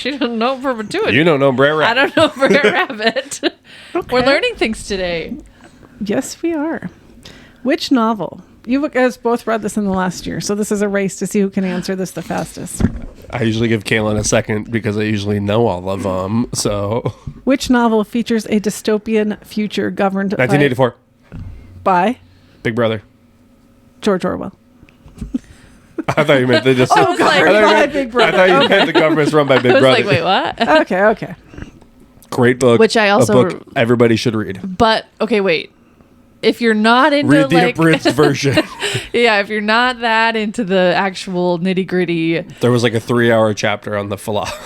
You don't know perpetuity. You don't know Brer I Rabbit. don't know Brer Rabbit. We're learning things today. Yes, we are. Which novel? You guys both read this in the last year, so this is a race to see who can answer this the fastest. I usually give Kaylin a second because I usually know all of them. So, Which novel features a dystopian future governed 1984, by Big Brother. George Orwell? I thought you meant they just. I was like, I thought you by meant- Big Brother. I thought you meant the government's run by Big I was Brother. like, wait, what? Okay. Great book. Which I also- a book everybody should read. But okay, wait. If you're not into Read the like, abridged version. yeah, if you're not that into the actual nitty gritty, There was like a 3-hour chapter on the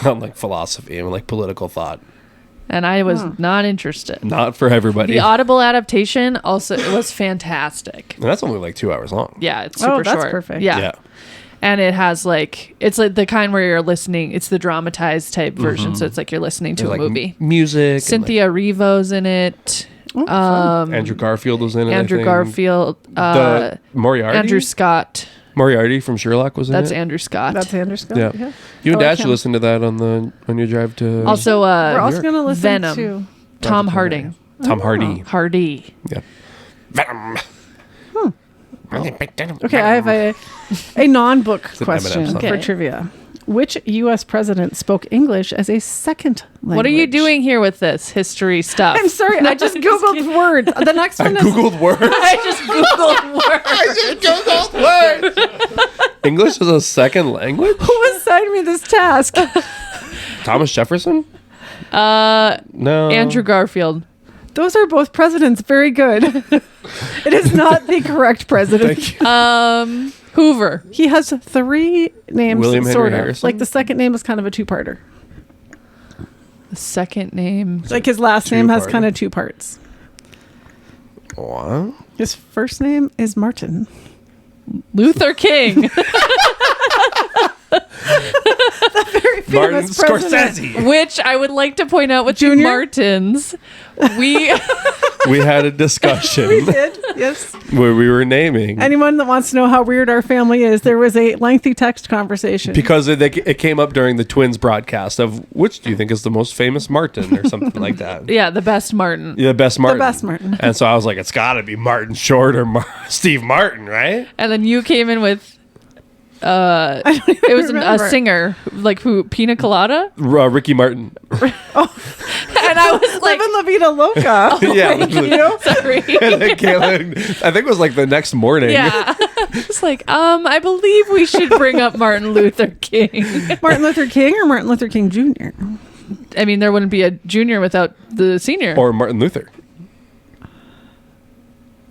on like philosophy and like political thought. and I was not interested. Not for everybody. The Audible adaptation also was fantastic. And that's only like 2 hours long. Yeah, it's super Oh, that's short. perfect. Yeah. And it has like it's like the kind where you're listening. It's the dramatized type version, so it's like you're listening to There's, a like movie. music. and, Cynthia Erivo's in it. Oh, fun. like, Andrew Garfield was in it. I Andrew think. Garfield. The Moriarty. Andrew Scott. Moriarty from Sherlock was in That's it. Andrew Scott. That's Andrew Scott. Yeah. Yeah. You and I like Dad should him. listen to that on your drive to Also, We're also York. going to listen Venom. to. Tom Harding. Tom Hardy. Hardy. Yeah. Venom. Okay, I have a non-book an Eminem question song. for Okay. trivia. Which U.S. president spoke English as a second language? What are you doing here with this history stuff? I'm sorry, I just googled words. The next I one is googled words. I just googled words. English is a second language. who assigned me this task? Thomas Jefferson. Uh, No. Andrew Garfield. Those are both presidents. Very good. It is not the correct president. Thank you. Hoover. He has 3 names, William Henry sort of. Harrison? Like the second name is kind of a two-parter. The second name. Like his last name has Two-parter. kind of 2 parts. What? His first name is Martin. Luther King. Martin famous president. Scorsese. Which I would like to point out with the Junior? Martins. We We had a discussion Did yes. where we were naming Anyone that wants to know how weird our family is, there was a lengthy text conversation. because it came up during the Twins broadcast of which do you think is the most famous Martin or something like that. yeah, the best Martin. Yeah, the best Martin. best Martin. And so I was like, it's got to be Martin Short or Steve Martin, right? And then you came in with it was a remember. singer like who Pina Colada, Ricky Martin. and I was like, Living La Vida Loca. Yeah. You? sorry. And then Kaylin, I think it was like the next morning. Yeah, it's like I believe we should bring up Martin Luther King. Martin Luther King or Martin Luther King Jr.? I mean, there wouldn't be a junior without the senior. Or Martin Luther.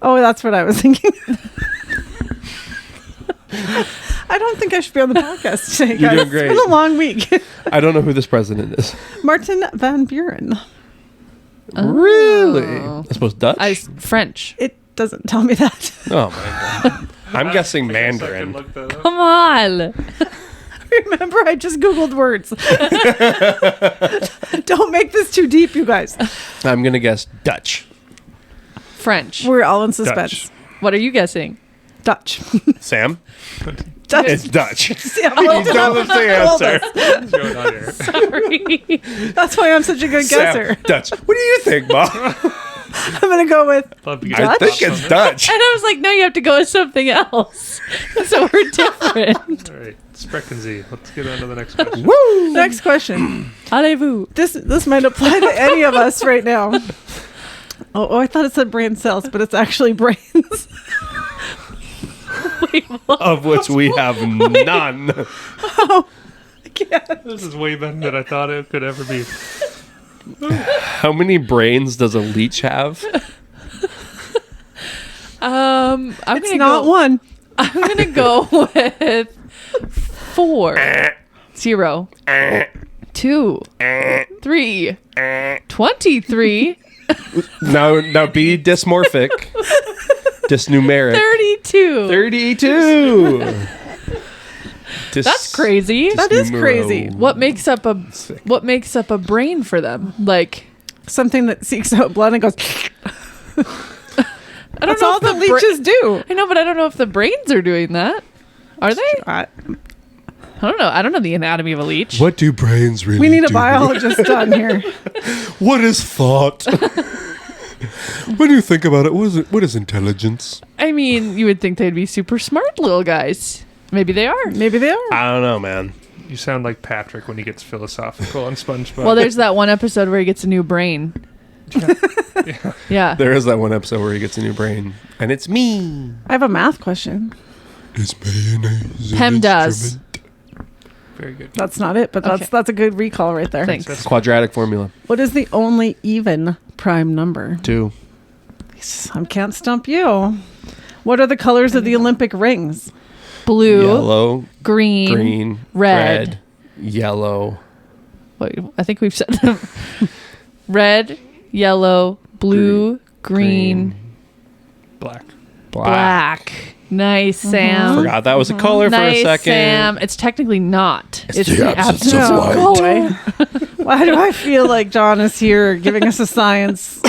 Oh, that's what I was thinking. I don't think I should be on the podcast today, You're guys. doing great. It's been a long week. I don't know who this president is. Martin Van Buren. Really? I suppose Dutch? French. It doesn't tell me that. Oh, my God. I'm guessing I guess I can Mandarin. look that up. Come on. Remember, I just Googled words. Don't make this too deep, you guys. I'm going to guess Dutch. French. We're all in suspense. Dutch. What are you guessing? Dutch. Sam? Dutch. It's Dutch. Yeah, You don't have the answer. What's going on here? Sorry. that's why I'm such a good guesser. Sam, Dutch. What do you think, Mom? I'm going to go with Love to get I your think thoughts on it's this. Dutch. And I was like, no, you have to go with something else. So we're different. All right, Sprechen Sie. Let's get on to the next question. Woo! next question. Allez-vous. This might apply to any of us right now. Oh, I thought it said brain cells, but it's actually brains. Wait, what? Of which we have none. This is way better than I thought it could ever be. How many brains does a leech have? I'm It's gonna not go. one. I'm gonna go with 4, 0, 2, 3, 23, Now be dysmorphic. Dysnumeric. 32. 32. That's crazy. That is crazy. What makes up a brain for them? Like, Something that seeks out blood and goes. I don't That's know all if the the leeches do. I know, but I don't know if the brains are doing that. Are they? I don't know. I don't know the anatomy of a leech. What do brains really We need a do? biologist on here. What is thought? When you think about it, what is intelligence? I mean, you would think they'd be super smart little guys. Maybe they are. Maybe they are. I don't know, man. You sound like Patrick when he gets philosophical on SpongeBob. Well, there's that one episode where he gets a new brain. Yeah. There is that one episode where he gets a new brain, and it's me. I have a math question. Is mayonnaise Pem does. very good. That's not it, but Okay. that's a good recall right there. Thanks. That's Quadratic formula. What is the only even prime number? 2. I can't stump you. What are the colors of the Olympic rings? Blue, Yellow, green, green, red. yellow. Wait, I think we've said them. Red, yellow, blue, green, black. black. Nice, Sam. Forgot that was a color for a Nice, second. Sam. It's technically not. It's the the absence absence of of light. color. Why do I feel like John is here giving us a science?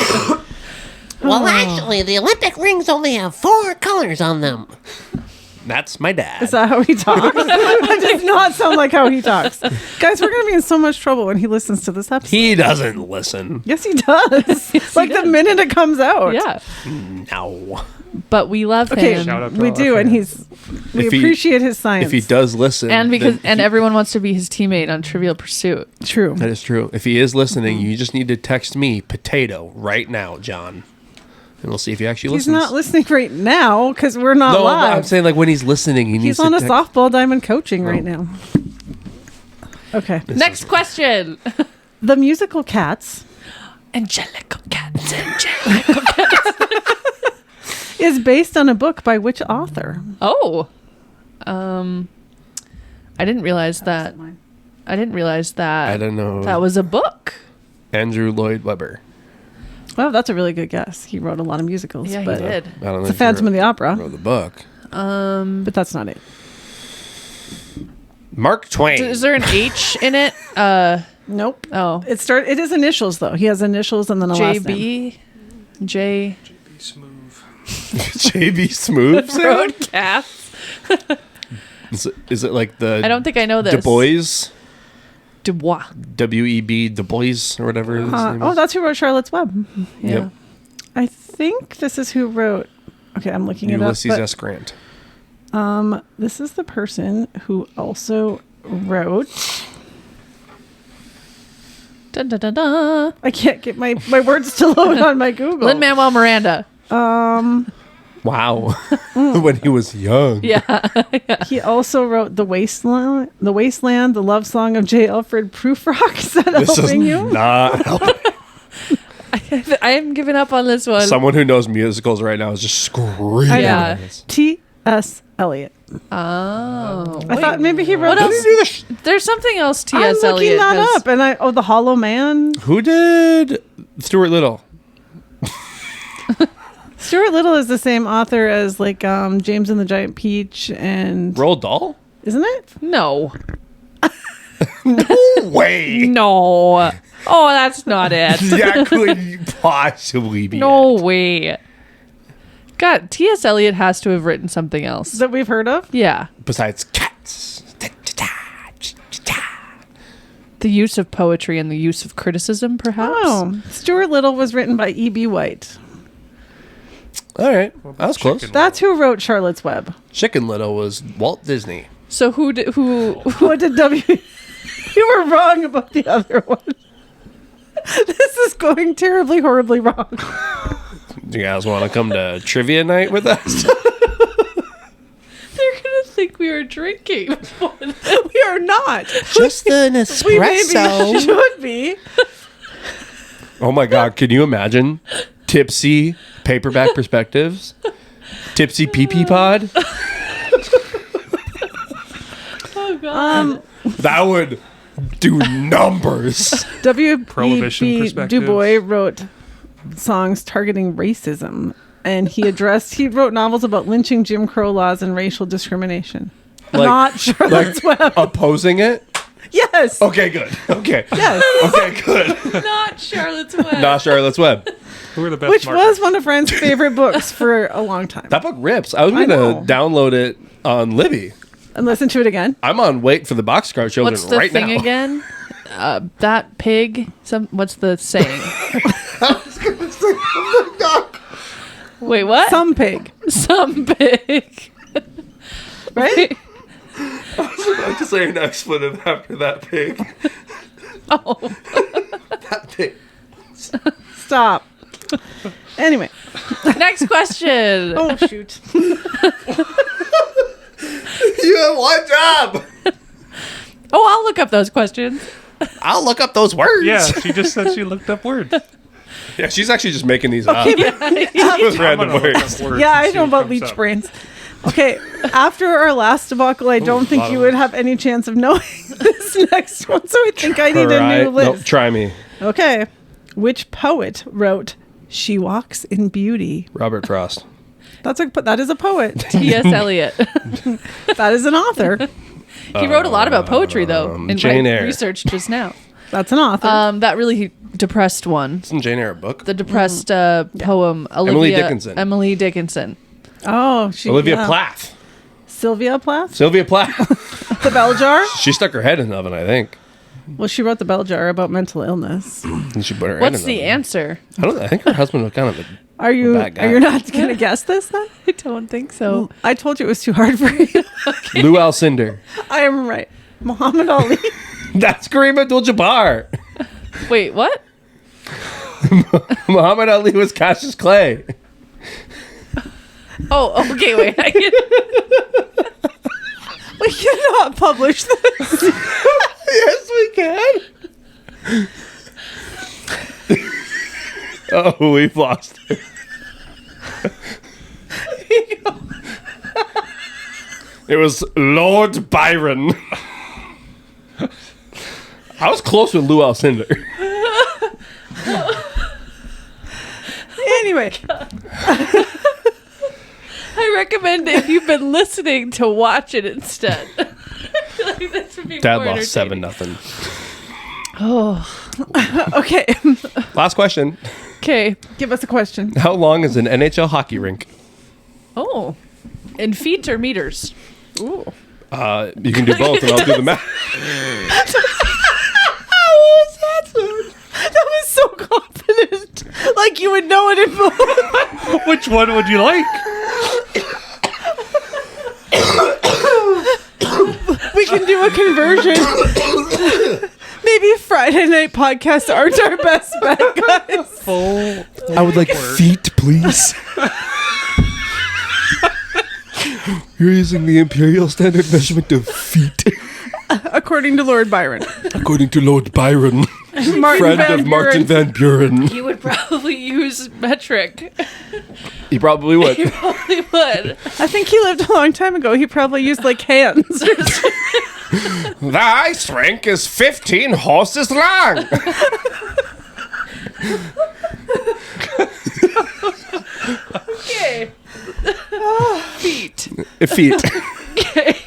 Well, actually, the Olympic rings only have 4 colors on them. That's my dad. Is that how he talks? That does not sound like how he talks. Guys, we're going to be in so much trouble when he listens to this episode. He doesn't listen. Yes, he does. Like the minute it comes out. Yeah. No. But we love Okay, him. Shout out to we all do, our and fans. we If he- appreciate his science. If he does listen, And because then everyone wants to be his teammate on Trivial Pursuit. True. that is true. If he is listening, you just need to text me potato right now, John, and we'll see if he actually He's listens. not listening right now because we're not No, live. I'm saying like when he's listening, he needs He's to on a text- softball diamond coaching right now. Okay. Next question. The musical Cats Angelical cats, angelical. is based on a book by which author? Oh. I didn't realize that. I didn't realize that. I don't know. That was a book. Andrew Lloyd Webber. Well, that's a really good guess. He wrote a lot of musicals. Yeah, he but did. I don't know. It's a if he Phantom of wrote- the Opera, wrote the book. but that's not it. Mark Twain. Is there an H in it? Nope. Oh. It is initials though. He has initials and then a last name. JB? J. Be smooth. J.B. Smooth. Sam? Broadcast. Is it like the I don't think I know this. Du Bois? Dubois. W.E.B. Du Bois or whatever his name Oh, is? that's who wrote Charlotte's Web. Yeah. Yep. I think this is who wrote. Okay, I'm looking Ulysses it up. S. Grant. But, this is the person who also wrote. Dun, dun, dun, dun. I can't get my words to load on my Google. Lin-Manuel Miranda. Wow. When he was young. Yeah. He also wrote The Wasteland, the love song of J. Alfred Prufrock. Is that This is helping you? not helping. I am giving up on this one. Someone who knows musicals right now is just screaming. I know. Yeah. T.S. Eliot. Oh. I thought maybe he wrote What this. else? There's something else I'm T.S. looking Eliot that has. up, and The Hollow Man. Who did Stuart Little? Stuart Little is the same author as like James and the Giant Peach, and Roald Dahl? isn't it? No. No way. No. Oh, that's not it. That couldn't possibly be No it. way. God, T.S. Eliot has to have written something else. That we've heard of? Yeah. Besides cats. The use of poetry and the use of criticism, perhaps? Oh, Stuart Little was written by E.B. White. All right. That was close. Chicken That's who wrote Charlotte's Web. Chicken Little was Walt Disney. So who What did W... You were wrong about the other one. This is going terribly, horribly wrong. Do you guys want to come to trivia night with us? they're gonna think we were drinking. We are not. Just an We maybe espresso. should be. Oh my God. Can you imagine tipsy paperback perspectives? Tipsy PP pod? Oh god. That would do numbers. Prohibition W.E.B. perspectives. Du Bois wrote songs targeting racism, and he wrote novels about lynching, Jim Crow laws, and racial discrimination. Like- Not Charlotte's Web. Opposing it? Yes. Okay, good. Okay. Yes. Okay, good. Not Charlotte's Web. Not Charlotte's Web. Who are the best Which marketers? was one of Friend's favorite books for a long time. That book rips. I was I going know. to download it on Libby. And listen to it again. I'm on wait for the Boxcar Children What's the right thing now. again? That pig. What's the saying? Wait, what? Some pig, Some pig. right? I'm just saying an expletive after that pig. Oh, That pig. Stop. Anyway. next question. Oh, shoot. You have one job. Oh, I'll look up those questions. I'll look up those words. Yeah, she just said she looked up words. Yeah, she's actually just making these up. Okay, With I'm random gonna look words. up words yeah, and I see know what about comes leech up. brains. Okay, after our last debacle, I don't think lot you of would words. have any chance of knowing this next one, so I think I need a new list. Nope, try me. Okay, which poet wrote "She Walks in Beauty"? Robert Frost. That is a poet. T.S. Eliot. That is an author. He wrote a lot about poetry, though, in Jane my Eyre. research just now. That's an author. That really depressed one. Isn't Jane Eyre a book? The depressed poem. Dickinson. Emily Dickinson. Oh, Olivia Plath. Sylvia Plath? Sylvia Plath. The Bell Jar? She stuck her head in the oven, I think. Well, she wrote The Bell Jar about mental illness. And she put her head What's in the oven. answer? I think her husband was kind of a... Are you bad guy. not going to guess this then? I don't think so. I told you it was too hard for you. Lou Alcindor. I am right. Muhammad Ali. That's Kareem Abdul-Jabbar. Wait, what? Muhammad Ali was Cassius Clay. Oh, okay, wait. We cannot publish this. Yes, we can. Oh, we've lost it. It was Lord Byron. I was close with Lou Alcindor. Anyway, I recommend if you've been listening to watch it instead. I feel like this would be Dad more lost entertaining. 7-0. okay. Last question. Okay. Give us a question. How long is an NHL hockey rink? Oh. In feet or meters? Ooh. You can do both, and I'll do the math. That was so confident. Like you would know it in both. Which one would you like? We can do a conversion. Maybe Friday night podcasts aren't our best bet, guys. Full. I would like feet, please. You're using the imperial standard measurement of feet, According to Lord Byron. according to Lord Byron, Martin friend Van of Martin Buren. Van Buren. You would probably use metric. He probably would. You probably would. I think he lived a long time ago. He probably used like hands. The ice rink is 15 horses long. Okay. Feet. Feet. Okay.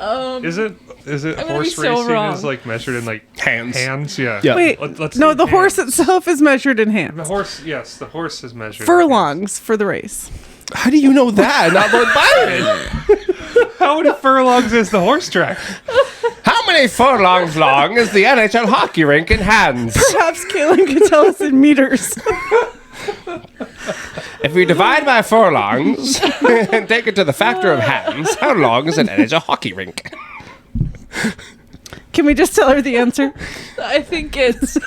Is it I'm gonna be horse so racing wrong. is like measured in like Hands. Yeah. Yeah. Wait, Let's no, do the horse hands. itself is measured in The hands. horse, yes, the horse is measured. in Furlongs for the race. How do you know that? Not Lord Byron. hands. How many furlongs is the horse track? How many furlongs long is the NHL hockey rink in hands? Perhaps Kaylin could tell us in meters. If we divide by furlongs and take it to the factor of hands, how long is an NHL hockey rink? Can we just tell her the answer? I think it's.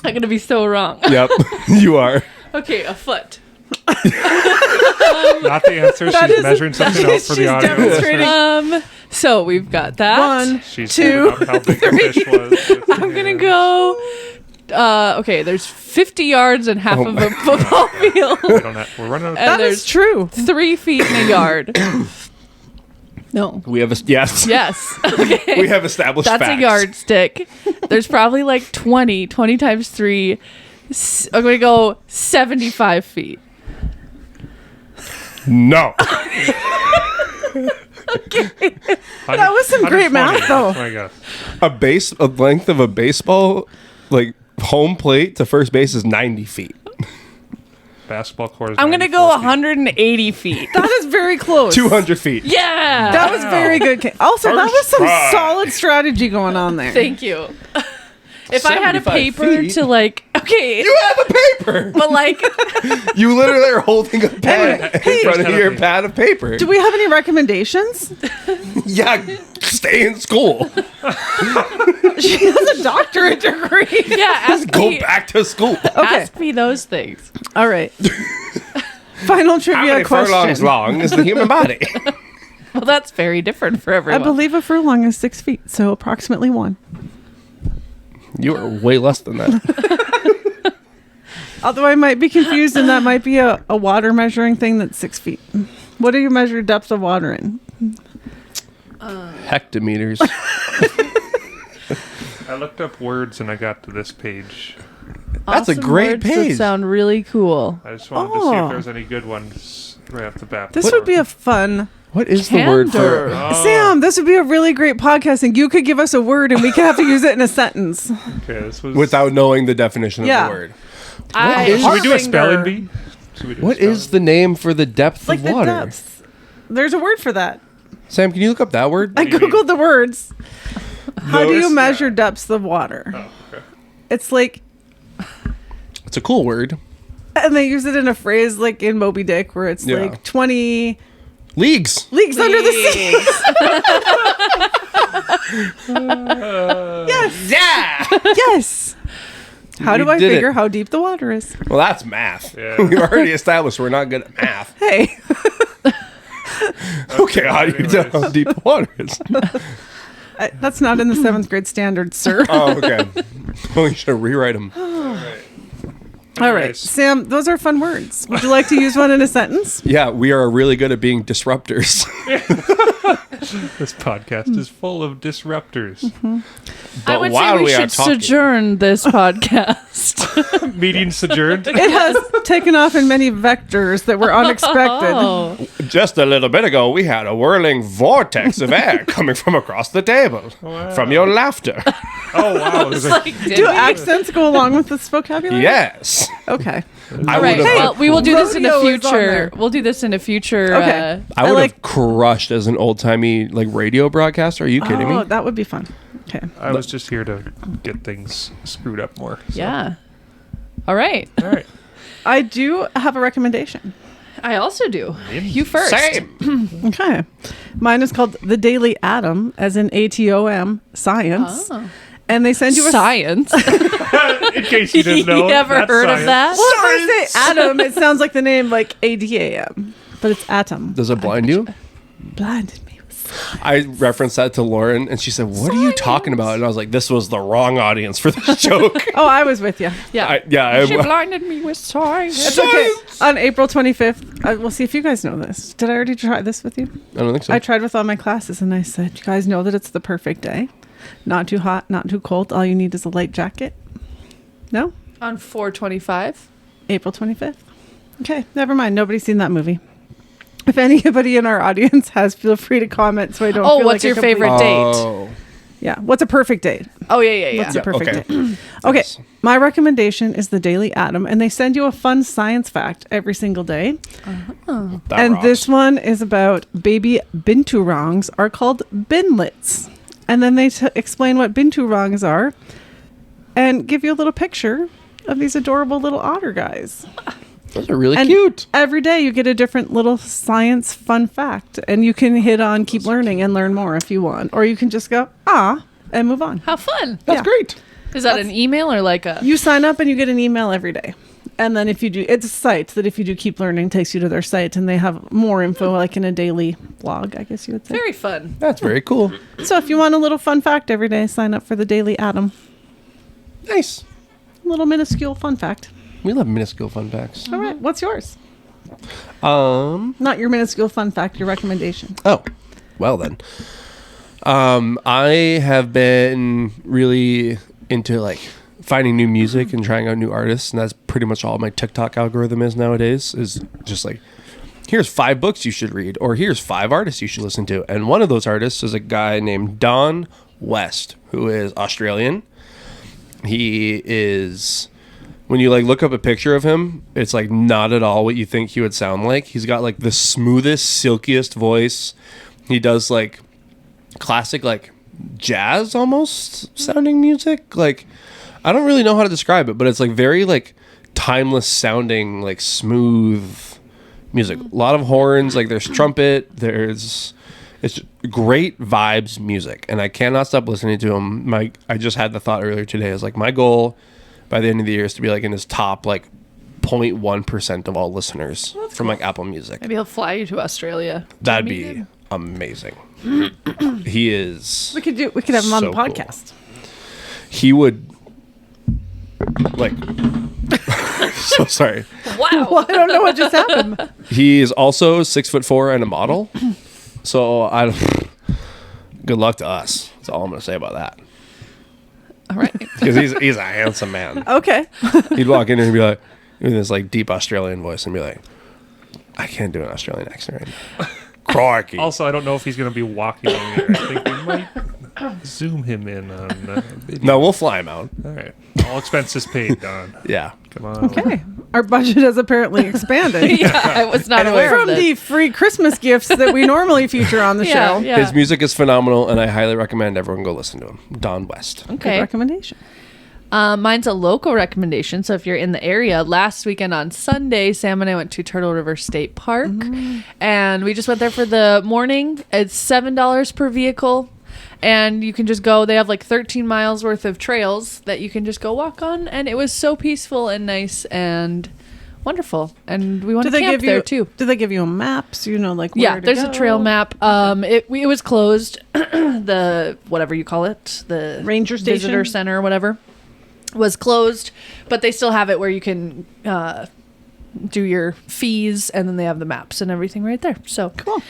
I'm gonna be so wrong. Yep, you are. Okay, a foot. Not the answer. That She's is- measuring something else for she's the audio. demonstrating- So we've got that. 1, She's 2, holding up how big the fish was. with her I'm gonna hands. go. Okay, there's 50 yards and half of a football field, We're running out of and That there's is true. 3 feet in a yard. No. We have Yes. Okay. we have established That's facts. a yardstick. There's probably like 20 times 3. I'm going to go 75 feet. No. That was some great 120, math, though. that's my guess. A length of a baseball, like home plate to first base is 90 feet. Basketball court is I'm going to 94 go feet. 180 feet. That is very close. 200 feet. Yeah. That was very good. Also, that was First some try. solid strategy going on there. Thank you. If I had a 75 paper feet? to like, okay, You have a paper. but like, You literally are holding a pen Hey, in front of hey. your pad of paper. Do we have any recommendations? Yeah, stay in school. She has a doctorate degree. yeah, ask Go me, back to school. Okay. ask me those things. All right. Final How trivia many furlongs question. long is the human body? Well, that's very different for I everyone. believe a furlong is 6 feet, so approximately 1. You are way less than that. Although I might be confused, and that might be a water measuring thing that's 6 feet. What do you measure depth of water in? Hectometers. I looked up words and I got to this page. That's a Awesome great words that page. sound really cool. I just wanted to see Oh. if there's any good ones right off the bat. This would be a fun. What is the word Candor. for? Oh, Sam, this would be a really great podcast, and you could give us a word, and we could have to use it in a sentence. Okay, this was. Without knowing the definition Yeah. of the word. Should we do a spelling Harbinger. bee? Should we do a What spelling is the name for the depth Like of the water? depth. There's a word for that. Sam, can you look up that word? I do you mean? googled the words. How do you Notice- measure depths of water? Oh, okay. It's like, It's a cool word. and they use it in a phrase like in Moby Dick, where it's Yeah. like 20 Leagues. leagues under the sea. Yes. Yeah. Yes. How do We I did figure it. how deep the water is? Well, that's math. Yeah. We've already established we're not good at math. Hey, Okay, how do you tell anyways. how deep the water is? that's not in the 7th grade standards, sir. Oh, okay. Well, you should rewrite them. All right, Anyways, Sam, those are fun words. Would you like to use one in a sentence? Yeah, we are really good at being disruptors. This podcast is full of disruptors. I would say we should sojourn this podcast. Meetings adjourned. It has taken off in many vectors that were unexpected. Oh, Just a little bit ago, we had a whirling vortex of air coming from across the table. Wow. From your laughter. Oh wow! There's it's like, did Do we? accents go along with this vocabulary? Yes. Okay. I All right. would have Well, we will do this in a Rodeo is on future. there. We'll do this in a future. Okay. I would like- have crushed as an old timey like radio broadcaster. Are you kidding Oh, me? that would be fun. Okay. I was just here to get things screwed up more. so. Yeah. All right. All right. I do have a recommendation. I also do. You first. Same. Okay. Mine is called The Daily Atom, as in ATOM, science. Oh. And they send you a Science. In case you didn't know, you ever that's heard science. of that? Well, if I say atom, it sounds like the name like ADAM, but it's atom. Does it blind you? Blinded me. I referenced that to Lauren, and she said, "What are you talking about?" And I was like, "This was the wrong audience for this joke." Oh, I was with you. Yeah. She I, blinded me with science. It's okay. On April 25th, we'll see if you guys know this. Did I already try this with you? I don't think so. I tried with all my classes, and I said, you guys know that it's the perfect day. Not too hot, not too cold. All you need is a light jacket. No? On 4/25. April 25th. Okay, never mind. Nobody's seen that movie. If anybody in our audience has, feel free to comment so I don't Oh, feel what's like your favorite date? Yeah. What's a perfect date? Oh, yeah. What's a perfect okay. date? Okay. Yes. My recommendation is the Daily Atom, and they send you a fun science fact every single day. That And rocks. this one is about baby binturongs are called binlets. And then they explain what binturongs are and give you a little picture of these adorable little otter guys. Those are really And cute. every day you get a different little science fun fact, and you can hit on keep learning and learn more if you want, or you can just go and move on. How fun. That's Yeah. great. Is that an email or like a... You sign up and you get an email every day. And then if you do, it's a site that if you do keep learning takes you to their site, and they have more info like in a daily blog, I guess you would say. Very fun. That's very cool. So if you want a little fun fact every day, sign up for the Daily Atom. Nice. Little minuscule fun fact. We love minuscule fun facts. All right, what's yours? Um. Not your minuscule fun fact, your recommendation. Oh, well then. I have been really into like finding new music and trying out new artists, and that's pretty much all my TikTok algorithm is nowadays. Is just like, here's 5 books you should read, or here's 5 artists you should listen to. And one of those artists is a guy named Don West, who is Australian. He is, when you like look up a picture of him, it's like not at all what you think he would sound like. He's got like the smoothest, silkiest voice. He does like classic like jazz almost sounding music. Like, I don't really know how to describe it, but it's like very like timeless sounding, like smooth music. A lot of horns, like there's trumpet, it's great vibes music, and I cannot stop listening to him. I just had the thought earlier today, is like my goal by the end of the year is to be like in his top like 0.1% of all listeners from like Apple Music. Maybe he'll fly you to Australia. That'd meet be him. amazing. He is. We could have him on the So cool. podcast. He would like. So sorry. Wow. Well, I don't know what just happened. He is also 6'4" and a model. So good luck to us. That's all I'm gonna say about that. All right. Because he's a handsome man. Okay. He'd walk in and be like, with this like deep Australian voice, and be like, I can't do an Australian accent right now. Crikey. Also, I don't know if he's going to be walking in here. I think we might zoom him in on video. No, we'll fly him out. All right. All expenses paid, Don. Yeah. Come on. Okay. Our budget has apparently expanded. Yeah, I was not aware From of the this. free Christmas gifts that we normally feature on the show. Yeah. His music is phenomenal, and I highly recommend everyone go listen to him. Don West. Good Okay. recommendation. Mine's a local recommendation. So if you're in the area, last weekend on Sunday, Sam and I went to Turtle River State Park, and we just went there for the morning. It's $7 per vehicle, and you can just go. They have like 13 miles worth of trails that you can just go walk on, and it was so peaceful and nice and wonderful. And we went to camp there too. Do they give you a map so you know like where Yeah, to there's a go? trail map. It was closed. The whatever you call it, the Ranger visitor station? center or whatever, was closed, but they still have it where you can do your fees, and then they have the maps and everything right there. So Cool.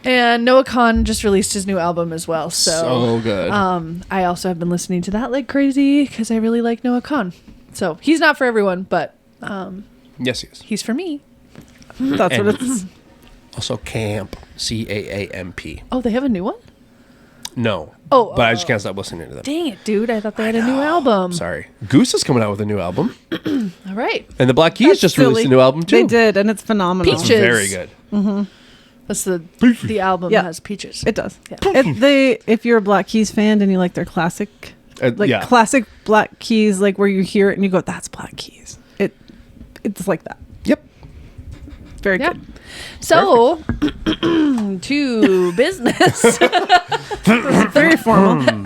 And Noah Kahan just released his new album as well. So good. I also have been listening to that like crazy because I really like Noah Kahan. So he's not for everyone, but Yes, he is. he's for me. That's And- what it's. Also, Camp. CAAMP. Oh, they have a new one? No. Oh, But I just can't stop listening to them. Dang it, dude. I thought they had a new album. Sorry. Goose is coming out with a new album. All right. And the Black Keys That's just silly. released a new album, too. They did, and it's phenomenal. Peaches. Very good. That's the album Yeah. has peaches. It does. Yeah. If you're a Black Keys fan and you like their classic, Yeah. classic Black Keys, like where you hear it and you go, "That's Black Keys." It's like that. Yep. Very Yeah. good. So, to business. Very formal.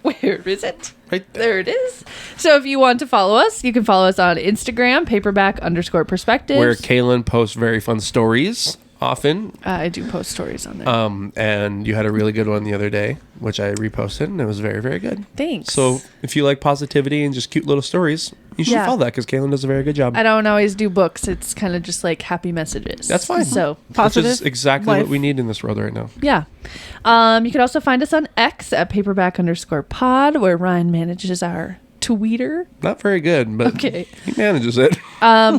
Where is it? Right There it is. So if you want to follow us, you can follow us on Instagram, paperback_perspectives. Where Kaylin posts very fun stories often. I do post stories on there. And you had a really good one the other day, which I reposted, and it was very, very good. Thanks. So if you like positivity and just cute little stories, you should Yeah. follow that because Kaylin does a very good job. I don't always do books. It's kind of just like happy messages. That's fine. So Positive. Which is exactly life. what we need in this world right now. yeah. You can also find us on X at paperback_pod, where Ryan manages our Tweeter. Not very good, but Okay. he manages it.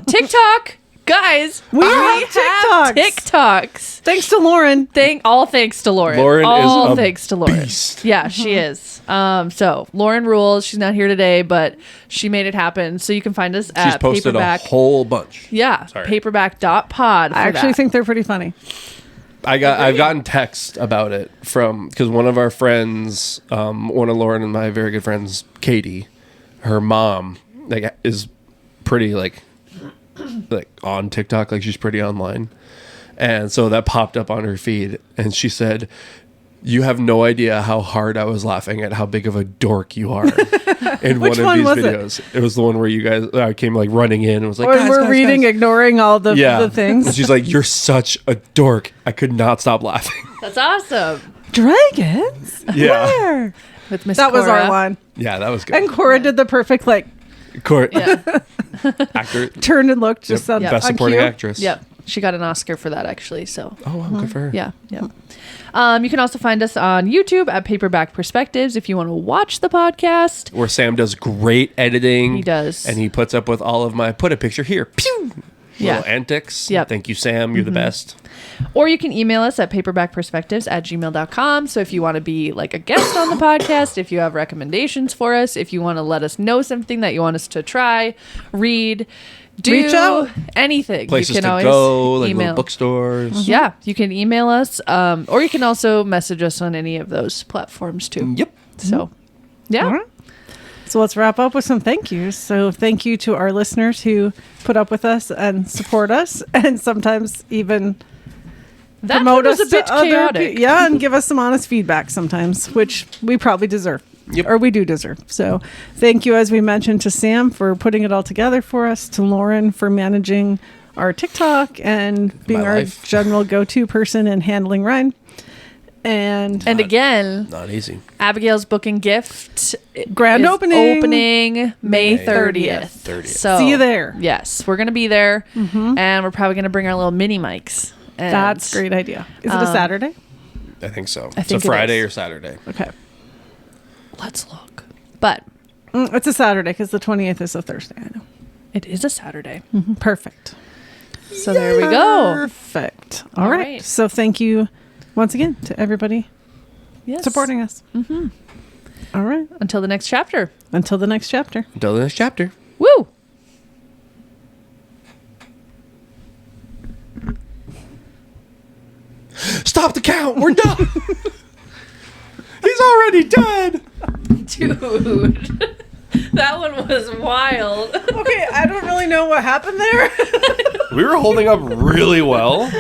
TikTok. Guys, We have TikToks. TikToks. Thanks to Lauren. All thanks to Lauren. Lauren all is a thanks to Lauren. beast. Yeah, she is. So Lauren rules. She's not here today, but she made it happen. So you can find us She's at posted Paperback. a whole bunch. Yeah, Sorry. paperback.pod. I actually think they're pretty funny. I've gotten text about it from because one of our friends, one of Lauren and my very good friends, Katie, her mom is pretty like on TikTok, like she's pretty online, and so that popped up on her feed, and she said, "You have no idea how hard I was laughing at how big of a dork you are." In Which one one of was these videos, it was the one where you guys came like running in and was like, Or "Guys, we're guys, reading, guys." ignoring all the And things. she's like, "You're such a dork." I could not stop laughing. that's awesome. Dragons? Yeah. Where? With Miss That was Cora. our line. Yeah, that was good. And Cora did the perfect, like, Yeah. Accurate. turned and looked just Yep. on, Best on supporting cue. actress. Yep. She got an Oscar for that, actually. So, Oh, wow, good for her. yeah. You can also find us on YouTube at Paperback Perspectives if you want to watch the podcast. Where Sam does great editing. He does. And he puts up with all of my put a picture here. Pew! Yeah. Little antics. Yep. Thank you, Sam. You're the best. Or you can email us at paperbackperspectives@gmail.com. So if you want to be like a guest on the podcast, if you have recommendations for us, if you want to let us know something that you want us to try, read, do Reach out. anything, Places you can to always go, like email. little bookstores. Yeah, you can email us, or you can also message us on any of those platforms too. Yep. So, yeah. All right. So let's wrap up with some thank yous. So thank you to our listeners who put up with us and support us and sometimes even That promote was us a bit to other chaotic. yeah, and give us some honest feedback sometimes, which we probably deserve. Yep. Or we do deserve. So thank you, as we mentioned, to Sam for putting it all together for us, to Lauren for managing our TikTok and being My our life. general go-to person and handling Ryan. And again, Not easy. Abigail's booking gift Grand is opening. May May 30th. 30th. So See you there. Yes, we're gonna be there, and we're probably gonna bring our little mini mics. And that's a great idea. Is it a Saturday? I think so. I think it's it a Friday is. or Saturday. Okay. Let's look. But It's a Saturday because the 28th is a Thursday. I know. it is a Saturday, Perfect. so there we go. Perfect. All All right. right. So thank you once again to everybody Yes. supporting us. All right. Until the next chapter. Until the next chapter. Until the next chapter. Woo! Stop the count. We're done. He's already dead. Dude, that one was wild. Okay, I don't really know what happened there. We were holding up really well.